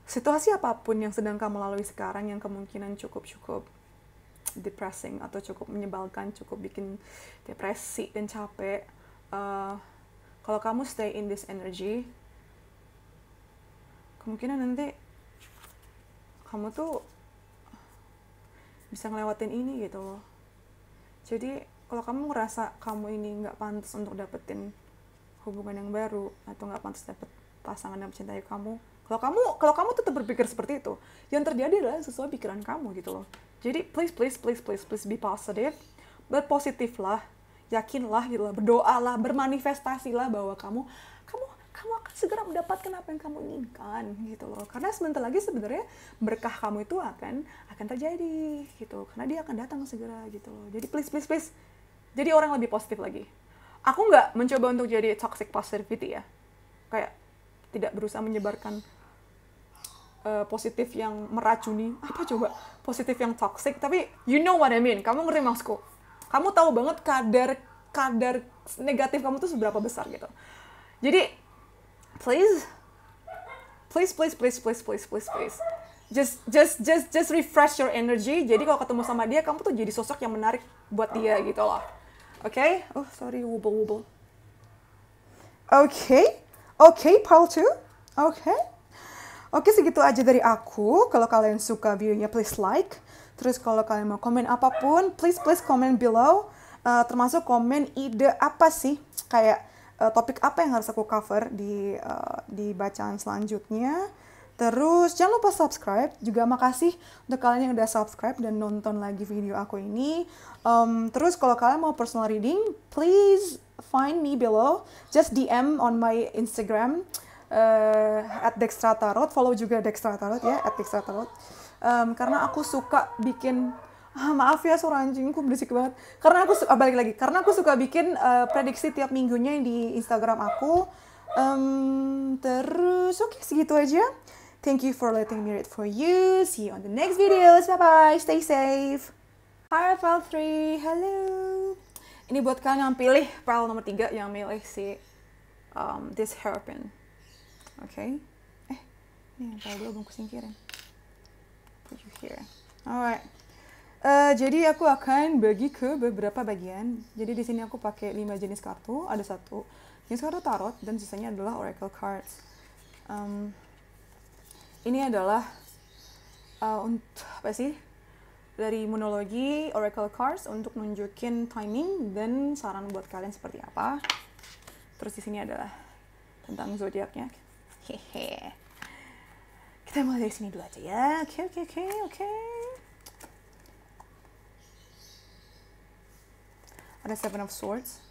situasi apapun yang sedang kamu lalui sekarang yang kemungkinan cukup depressing atau cukup menyebalkan, cukup bikin depresi dan capek, kalau kamu stay in this energy, kemungkinan nanti kamu tuh bisa ngelewatin ini gitu loh. Jadi kalau kamu ngerasa kamu ini nggak pantas untuk dapetin hubungan yang baru, atau nggak pantas dapet pasangan yang mencintai kamu, kalau kamu tetap berpikir seperti itu, yang terjadi adalah sesuai pikiran kamu gitu loh. Jadi please be positive, berpositif lah, yakinlah gitu lah, berdoalah, bermanifestasilah bahwa kamu akan segera mendapatkan apa yang kamu inginkan gitu loh. Karena sebentar lagi sebenarnya berkah kamu itu akan terjadi gitu, karena dia akan datang segera gitu loh. Jadi please jadi orang lebih positif lagi. Aku nggak mencoba untuk jadi toxic positivity ya, kayak tidak berusaha menyebarkan positif yang meracuni, apa coba positif yang toxic, tapi you know what I mean, kamu ngerti maksudku, kamu tahu banget kadar negatif kamu tuh seberapa besar gitu. Jadi please just refresh your energy. Jadi kalau ketemu sama dia, kamu tuh jadi sosok yang menarik buat dia gitu loh. Okay? Oh, sorry, wobble. Okay, Paul too. Oke, segitu aja dari aku. Kalau kalian suka videonya, please like. Terus kalau kalian mau komen apapun, please comment below. Termasuk komen ide apa sih, kayak topik apa yang harus aku cover di bacaan selanjutnya. Terus jangan lupa subscribe. Juga makasih untuk kalian yang udah subscribe dan nonton lagi video aku ini. Terus kalau kalian mau personal reading, please find me below. Just DM on my Instagram @dextratarot. Follow juga Dextra Tarot ya, @dextratarot. Karena aku suka bikin maaf ya suara anjingku berisik banget. Karena aku suka bikin prediksi tiap minggunya di Instagram aku. Terus oke, segitu aja. Thank you for letting me read for you. See you on the next videos. Bye-bye. Stay safe. Hi, Pile 3. Hello. Ini buat kalian yang pilih Pile nomor 3 yang milih si this hairpin. Oke. Ini yang Pile 2 belum kusingkirin. Put you here. Alright. Jadi aku akan bagi ke beberapa bagian. Jadi di sini aku pakai 5 jenis kartu. Ada 1 jenis kartu tarot dan sisanya adalah oracle cards. Ini adalah dari monologi oracle cards untuk nunjukin timing dan saran buat kalian seperti apa. Terus di sini adalah tentang zodiaknya. Hehe. Kita mulai dari sini dulu aja ya. Oke. Ada Seven of Swords,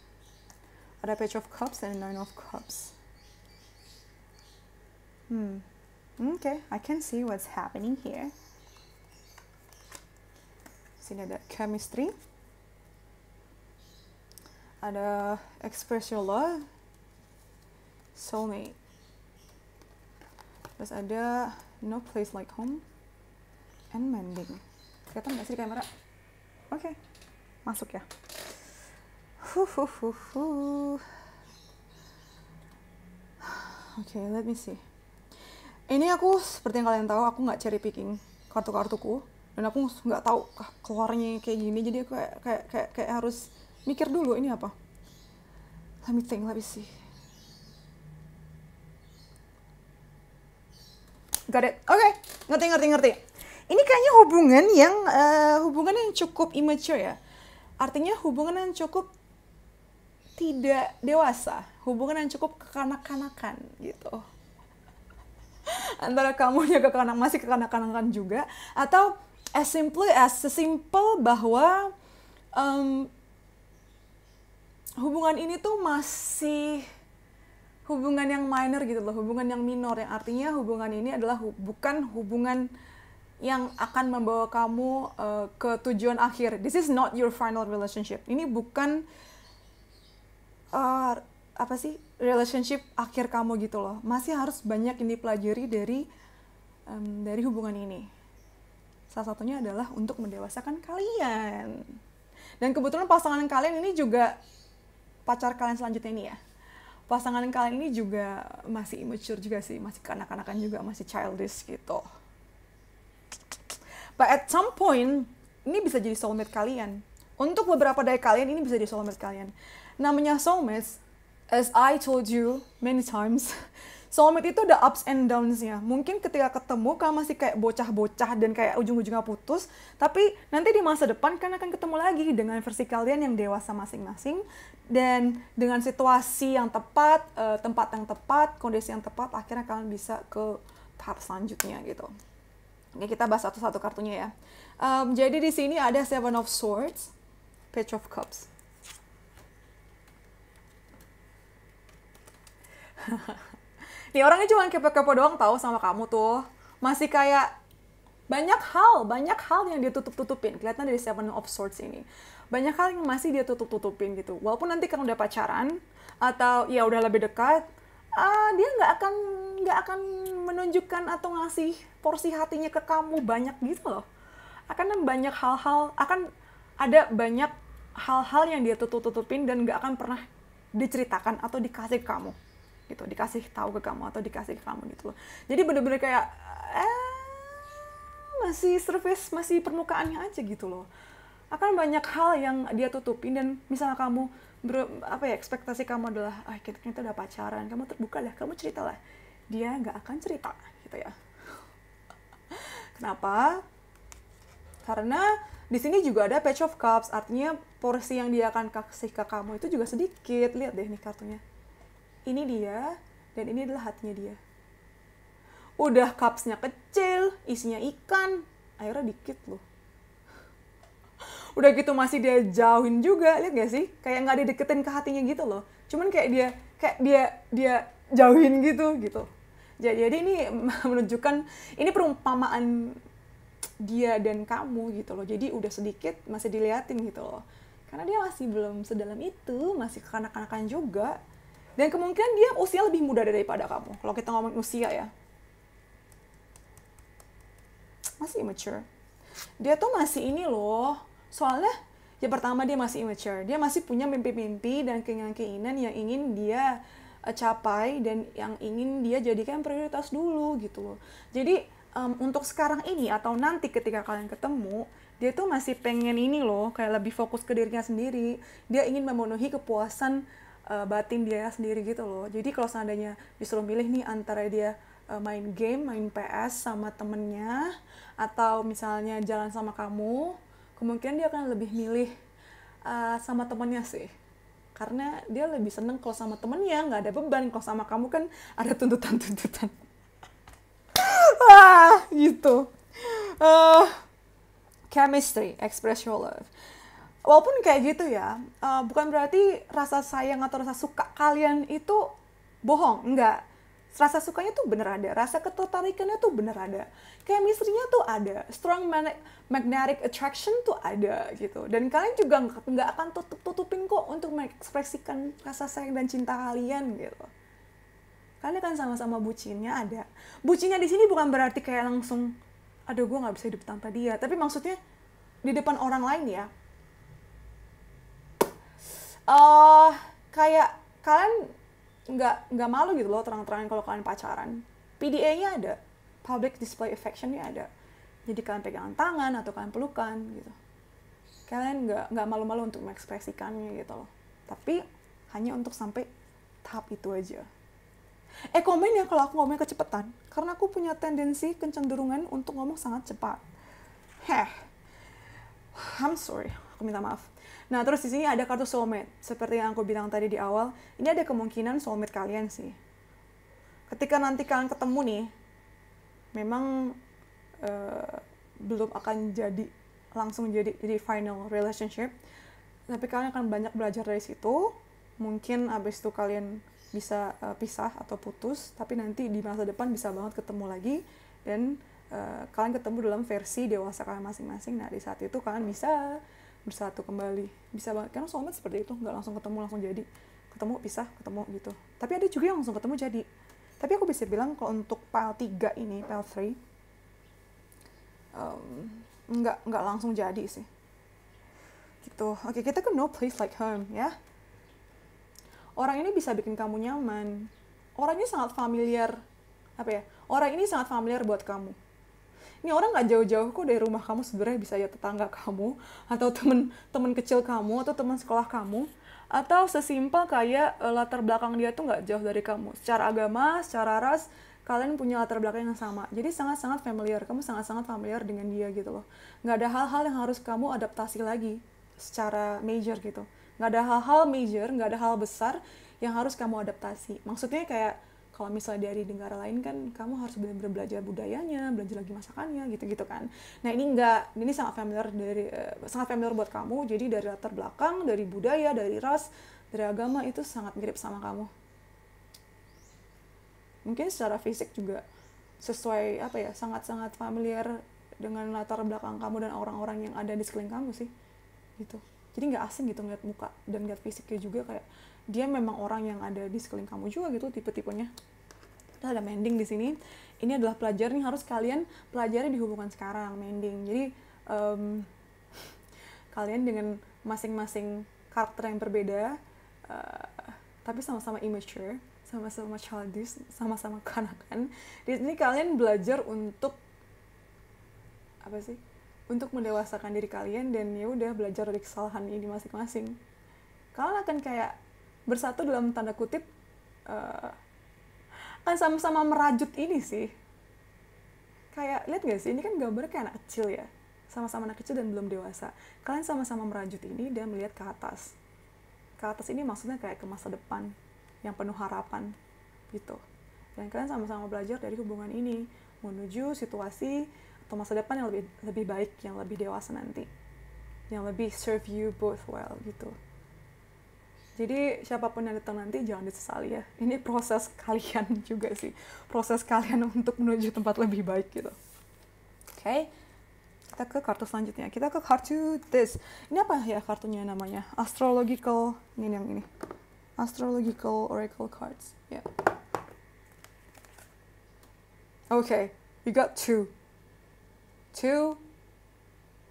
ada Page of Cups, dan Nine of Cups. Okay, I can see what's happening here. Sini ada chemistry, ada express your love, soulmate. Terus ada no place like home, and mending. Kelihatan nggak sih di kamera? Oke, masuk ya. Okay, let me see. Ini aku seperti yang kalian tahu, aku nggak cherry picking kartu-kartuku, dan aku nggak tahu keluarnya kayak gini, jadi aku kayak harus mikir dulu ini apa. Let me see. Got it. Oke, ngerti. Ini kayaknya hubungan yang cukup immature ya. Artinya hubungan yang cukup tidak dewasa, hubungan yang cukup kekanak-kanakan gitu. antara kamunya masih kekanak-kanakan juga, atau sesimpel bahwa hubungan ini tuh masih hubungan yang minor gitu loh, hubungan yang minor, yang artinya hubungan ini adalah bukan hubungan yang akan membawa kamu ke tujuan akhir. This is not your final relationship. Ini bukan relationship akhir kamu gitu loh. Masih harus banyak yang dipelajari dari hubungan ini. Salah satunya adalah untuk mendewasakan kalian. Dan kebetulan pasangan kalian ini juga pacar kalian selanjutnya ini ya. Pasangan kalian ini juga masih immature juga sih, masih kanak-kanakan juga, masih childish gitu. But at some point, ini bisa jadi soulmate kalian. Untuk beberapa dari kalian, ini bisa jadi soulmate kalian. Namanya soulmates, as I told you many times, soulmate itu ada ups and downs-nya. Mungkin ketika ketemu, kamu masih kayak bocah-bocah dan kayak ujung-ujungnya putus. Tapi nanti di masa depan, kalian akan ketemu lagi dengan versi kalian yang dewasa masing-masing. Dan dengan situasi yang tepat, tempat yang tepat, kondisi yang tepat, akhirnya kalian bisa ke tahap selanjutnya gitu. Oke, kita bahas satu-satu kartunya ya. Jadi di sini ada Seven of Swords, Page of Cups. Nih orangnya cuma kepo-kepo doang tahu sama kamu tuh. Masih kayak banyak hal yang dia tutup-tutupin. Kelihatan dari Seven of Swords ini. Banyak hal yang masih dia tutup-tutupin gitu. Walaupun nanti kamu udah pacaran atau ya udah lebih dekat, dia nggak akan menunjukkan atau ngasih porsi hatinya ke kamu banyak gitu loh. Akan ada banyak hal-hal yang dia tutup-tutupin dan nggak akan pernah diceritakan atau dikasih ke kamu gitu, dikasih tahu ke kamu atau dikasih ke kamu gitu loh. Jadi bener-bener kayak masih surface, masih permukaannya aja gitu loh. Akan banyak hal yang dia tutupin dan misalnya kamu ekspektasi kamu adalah kita udah pacaran, kamu terbuka lah, kamu cerita lah, dia nggak akan cerita gitu ya. Kenapa? Karena di sini juga ada Page of Cups, artinya porsi yang dia akan kasih ke kamu itu juga sedikit. Lihat deh nih kartunya, ini dia dan ini adalah hatinya dia. Udah cupsnya kecil, isinya ikan, airnya dikit loh. Udah gitu masih dia jauhin juga, lihat gak sih? Kayak nggak dideketin ke hatinya gitu loh. Cuman kayak dia jauhin gitu. Jadi ini menunjukkan, ini perumpamaan dia dan kamu gitu loh. Jadi udah sedikit masih diliatin gitu loh. Karena dia masih belum sedalam itu, masih kekanak-kanakan juga. Dan kemungkinan dia usia lebih muda daripada kamu. Kalau kita ngomong usia ya. Masih immature. Dia tuh masih ini loh. Soalnya, ya pertama dia masih immature. Dia masih punya mimpi-mimpi dan keinginan-keinginan yang ingin dia capai dan yang ingin dia jadikan prioritas dulu gitu loh. Jadi, untuk sekarang ini atau nanti ketika kalian ketemu, dia tuh masih pengen ini loh, kayak lebih fokus ke dirinya sendiri. Dia ingin memenuhi kepuasan batin dia sendiri gitu loh. Jadi kalau seandainya disuruh milih nih antara dia main game, main PS sama temennya, atau misalnya jalan sama kamu, kemungkinan dia akan lebih milih sama temennya sih. Karena dia lebih seneng kalau sama temennya, nggak ada beban. Kalau sama kamu kan ada tuntutan-tuntutan. Gitu. Chemistry, express your love. Walaupun kayak gitu ya, bukan berarti rasa sayang atau rasa suka kalian itu bohong, enggak. Rasa sukanya tuh bener ada, rasa ketertarikannya tuh bener ada, chemistry-nya tuh ada, strong magnetic attraction tuh ada gitu. Dan kalian juga nggak akan tutupin kok untuk mengekspresikan rasa sayang dan cinta kalian gitu. Kalian kan sama-sama bucinnya ada. Bucinnya di sini bukan berarti kayak langsung, aduh gue nggak bisa hidup tanpa dia. Tapi maksudnya di depan orang lain ya. Kayak kalian nggak malu gitu loh terang-terangan kalau kalian pacaran. PDA-nya ada, public display affection-nya ada. Jadi kalian pegangan tangan atau kalian pelukan gitu. Kalian nggak malu-malu untuk mengekspresikannya gitu loh. Tapi hanya untuk sampai tahap itu aja. Komen ya kalau aku ngomongnya kecepatan, karena aku punya tendensi kecenderungan untuk ngomong sangat cepat. I'm sorry, aku minta maaf. Nah, terus di sini ada kartu soulmate. Seperti yang aku bilang tadi di awal, ini ada kemungkinan soulmate kalian sih. Ketika nanti kalian ketemu nih, memang belum akan langsung jadi final relationship, tapi kalian akan banyak belajar dari situ. Mungkin abis itu kalian bisa pisah atau putus, tapi nanti di masa depan bisa banget ketemu lagi, dan kalian ketemu dalam versi dewasa kalian masing-masing. Nah, di saat itu kalian bisa bersatu kembali, bisa banget, karena soulmate seperti itu, nggak langsung ketemu langsung jadi, ketemu pisah ketemu gitu. Tapi ada juga yang langsung ketemu jadi. Tapi aku bisa bilang kalau untuk pile 3 ini, pile 3, nggak langsung jadi sih gitu. Oke, kita ke no place like home ya. Orang ini bisa bikin kamu nyaman, orang ini sangat familiar, orang ini sangat familiar buat kamu. Ini orang nggak jauh-jauh kok dari rumah kamu, sebenarnya bisa ya tetangga kamu, atau temen kecil kamu, atau teman sekolah kamu, atau sesimpel kayak latar belakang dia tuh nggak jauh dari kamu. Secara agama, secara ras, kalian punya latar belakang yang sama. Jadi sangat-sangat familiar, kamu sangat-sangat familiar dengan dia gitu loh. Nggak ada hal-hal yang harus kamu adaptasi lagi secara major gitu. Nggak ada hal-hal major, nggak ada hal besar yang harus kamu adaptasi. Maksudnya kayak, kalau misalnya dari negara lain kan, kamu harus benar-benar belajar budayanya, belajar lagi masakannya, gitu-gitu kan. Nah ini enggak, ini sangat familiar buat kamu. Jadi dari latar belakang, dari budaya, dari ras, dari agama itu sangat mirip sama kamu. Mungkin secara fisik juga sesuai sangat-sangat familiar dengan latar belakang kamu dan orang-orang yang ada di sekeliling kamu sih, gitu. Jadi nggak asing gitu ngeliat muka dan ngeliat fisiknya juga, kayak dia memang orang yang ada di sekeliling kamu juga gitu, tipe-tipenya. Ada mending di sini. Ini adalah pelajaran yang harus kalian pelajari di hubungan sekarang, mending. Jadi kalian dengan masing-masing karakter yang berbeda, tapi sama-sama immature, sama-sama childish, sama-sama kanakan. Di sini kalian belajar untuk untuk mendewasakan diri kalian, dan ya udah belajar dari kesalahan ini masing-masing. Kalian akan kayak bersatu dalam tanda kutip, kan sama-sama merajut ini sih. Kayak lihat gak sih, ini kan gambarnya kayak anak kecil ya, sama-sama anak kecil dan belum dewasa. Kalian sama-sama merajut ini dan melihat ke atas. Ke atas ini maksudnya kayak ke masa depan yang penuh harapan gitu. Dan kalian sama-sama belajar dari hubungan ini menuju situasi atau masa depan yang lebih baik, yang lebih dewasa nanti, yang lebih serve you both well gitu. Jadi siapapun yang datang nanti jangan disesali ya. Ini proses kalian juga sih. Proses kalian untuk menuju tempat lebih baik gitu. Oke. Kita ke kartu selanjutnya. Kita ke kartu this. Ini apa ya kartunya namanya? Astrological. Ini yang ini. Astrological Oracle cards. Ya. Yeah. Okay. We got two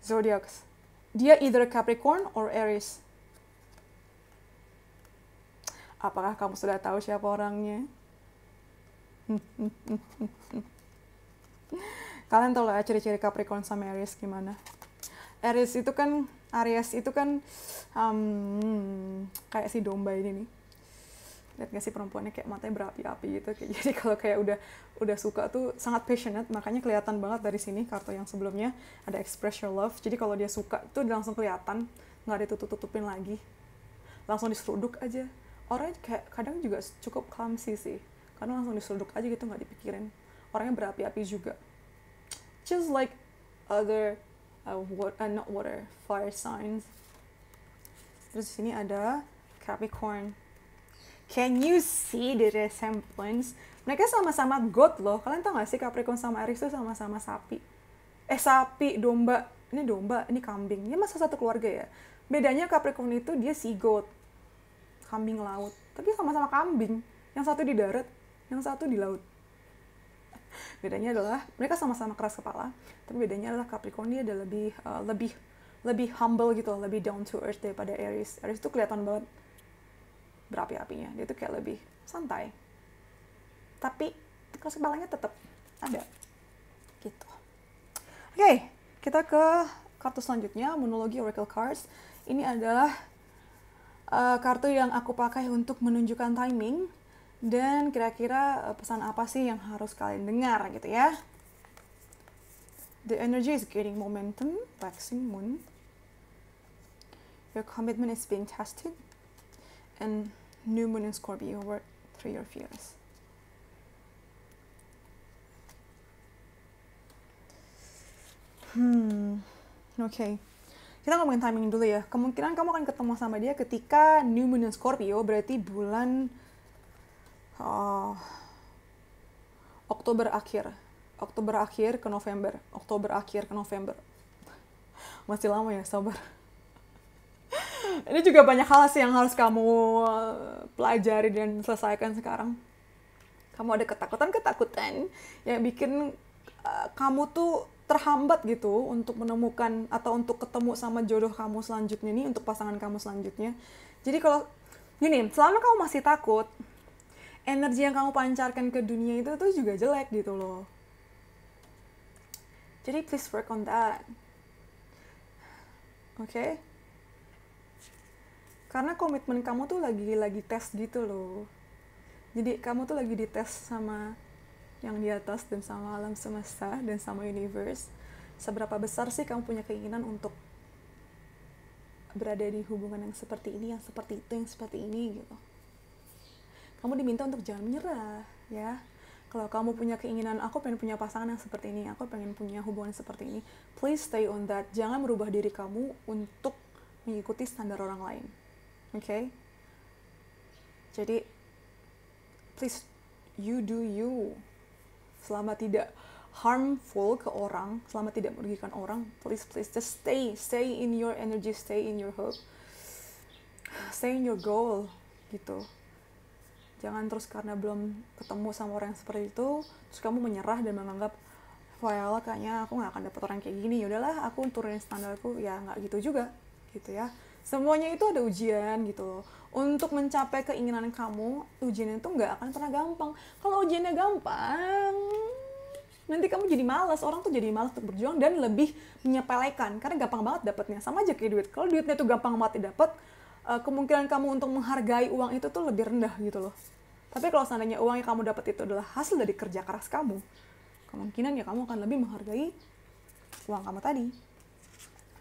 zodiacs. Dia either Capricorn or Aries. Apakah kamu sudah tahu siapa orangnya? Kalian tahu lah ciri-ciri Capricorn sama Aries gimana? Aries itu kan kayak si domba ini nih. Lihat gak sih perempuannya kayak matanya berapi-api gitu. Jadi kalau kayak udah suka tuh sangat passionate, makanya kelihatan banget dari sini kartu yang sebelumnya ada express your love. Jadi kalau dia suka tuh langsung kelihatan, nggak ditutup-tutupin lagi, langsung diseruduk aja. Orangnya kayak kadang juga cukup clumsy sih, karena langsung diseruduk aja gitu, nggak dipikirin. Orangnya berapi-api juga, just like other not water, fire signs. Terus di sini ada Capricorn. Can you see the resemblance? Mereka sama-sama goat loh. Kalian tau gak sih Capricorn sama Aries itu sama-sama sapi. Domba. Ini domba, ini kambing. Ini masa satu keluarga ya. Bedanya Capricorn itu dia sea goat, kambing laut. Tapi sama-sama kambing. Yang satu di darat, yang satu di laut. Bedanya adalah mereka sama-sama keras kepala. Tapi bedanya adalah Capricorn dia ada lebih humble gitu, lebih down to earth daripada Aries. Aries itu kelihatan banget berapi-apinya, dia tuh kayak lebih santai, tapi keras kepalanya tetap ada gitu. Oke, kita ke kartu selanjutnya, Monologi Oracle Cards. Ini adalah kartu yang aku pakai untuk menunjukkan timing dan kira-kira pesan apa sih yang harus kalian dengar gitu ya. The energy is gaining momentum, waxing moon. Your commitment is being tested, and new moon in Scorpio work through your fears. Oke. Kita ngomongin timing dulu ya. Kemungkinan kamu akan ketemu sama dia ketika New Moon in Scorpio, berarti bulan Oktober akhir. Oktober akhir ke November. Oktober akhir ke November. Masih lama ya, sabar. Ini juga banyak hal sih yang harus kamu pelajari dan selesaikan sekarang. Kamu ada ketakutan-ketakutan yang bikin kamu tuh terhambat gitu untuk menemukan atau untuk ketemu sama jodoh kamu selanjutnya nih, untuk pasangan kamu selanjutnya. Jadi kalau gini, selama kamu masih takut, energi yang kamu pancarkan ke dunia itu tuh juga jelek gitu loh. Jadi please work on that. Oke? Karena komitmen kamu tuh lagi tes gitu loh. Jadi kamu tuh lagi dites sama yang di atas dan sama alam semesta dan sama universe. Seberapa besar sih kamu punya keinginan untuk berada di hubungan yang seperti ini, yang seperti itu, yang seperti ini gitu. Kamu diminta untuk jangan menyerah ya. Kalau kamu punya keinginan, aku pengen punya pasangan yang seperti ini, aku pengen punya hubungan seperti ini, please stay on that. Jangan merubah diri kamu untuk mengikuti standar orang lain. Okay? Jadi please, you do you. Selama tidak harmful ke orang, selama tidak merugikan orang, please just stay in your energy, stay in your hope, stay in your goal gitu. Jangan terus karena belum ketemu sama orang yang seperti itu, terus kamu menyerah dan menganggap, wah ya Allah, kayaknya aku nggak akan dapet orang kayak gini, yaudahlah aku turunin standarku. Ya nggak gitu juga gitu ya. Semuanya itu ada ujian gitu loh. Untuk mencapai keinginan kamu, ujiannya itu nggak akan pernah gampang. Kalau ujiannya gampang, nanti kamu jadi malas. Orang tuh jadi malas untuk berjuang dan lebih menyepelekan. Karena gampang banget dapatnya. Sama aja kayak duit. Kalau duitnya tuh gampang banget didapat, kemungkinan kamu untuk menghargai uang itu tuh lebih rendah gitu loh. Tapi kalau seandainya uang yang kamu dapat itu adalah hasil dari kerja keras kamu, kemungkinan ya kamu akan lebih menghargai uang kamu tadi.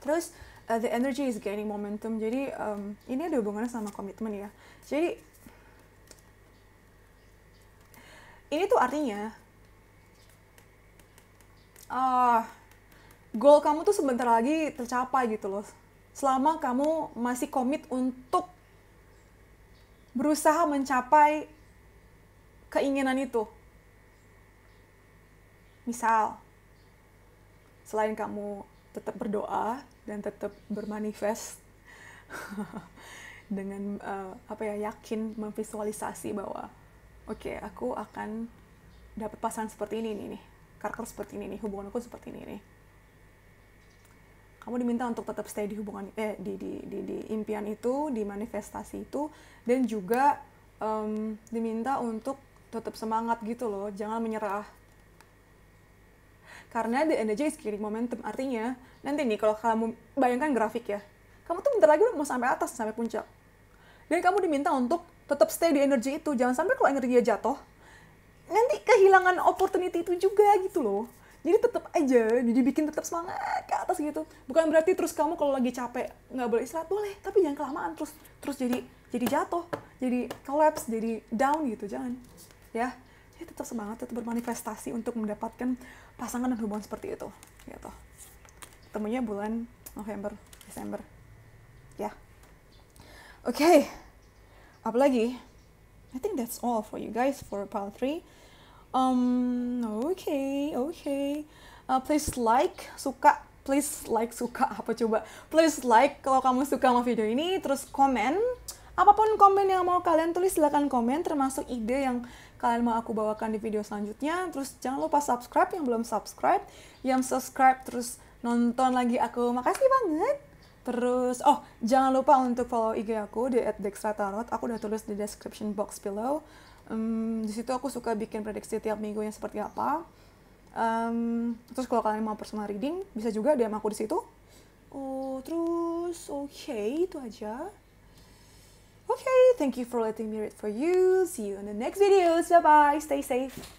Terus, the energy is gaining momentum. Jadi ini ada hubungannya sama komitmen ya. Jadi ini tuh artinya goal kamu tuh sebentar lagi tercapai gitu loh. Selama kamu masih komit untuk berusaha mencapai keinginan itu. Misal, selain kamu tetap berdoa dan tetap bermanifest dengan yakin memvisualisasi bahwa oke, aku akan dapat pasangan seperti ini nih, karakter seperti ini nih, hubungan aku seperti ini nih. Kamu diminta untuk tetap stay di hubungan di impian itu, di manifestasi itu, dan juga diminta untuk tetap semangat gitu loh, jangan menyerah. Karena the energy is gaining momentum, artinya nanti nih kalau kamu bayangkan grafik ya, kamu tuh bentar lagi mau sampai atas, sampai puncak. Dan kamu diminta untuk tetap stay di energi itu, jangan sampai kalau energinya jatuh, nanti kehilangan opportunity itu juga gitu loh. Jadi tetap aja, dibikin tetap semangat ke atas gitu. Bukan berarti terus kamu kalau lagi capek nggak boleh istirahat, boleh, tapi jangan kelamaan terus jadi jatuh, jadi collapse, jadi down gitu, jangan. Ya, jadi tetap semangat, tetap bermanifestasi untuk mendapatkan pasangan dan hubungan seperti itu gitu. Ketemunya bulan November, Desember ya. Oke. Apalagi? I think that's all for you guys for part 3. Okay. Please like, suka apa coba? Please like kalau kamu suka sama video ini, terus komen. Apapun komen yang mau kalian tulis, silakan komen, termasuk ide yang kalian mau aku bawakan di video selanjutnya. Terus jangan lupa subscribe yang belum subscribe. Yang subscribe terus nonton lagi aku, makasih banget. Terus, jangan lupa untuk follow IG aku di @dextratarot. Aku udah tulis di description box below. Di situ aku suka bikin prediksi tiap minggunya seperti apa. Terus kalau kalian mau personal reading, bisa juga DM aku di situ. Terus, itu aja. Okay, thank you for letting me read for you. See you in the next videos. Bye-bye. Stay safe.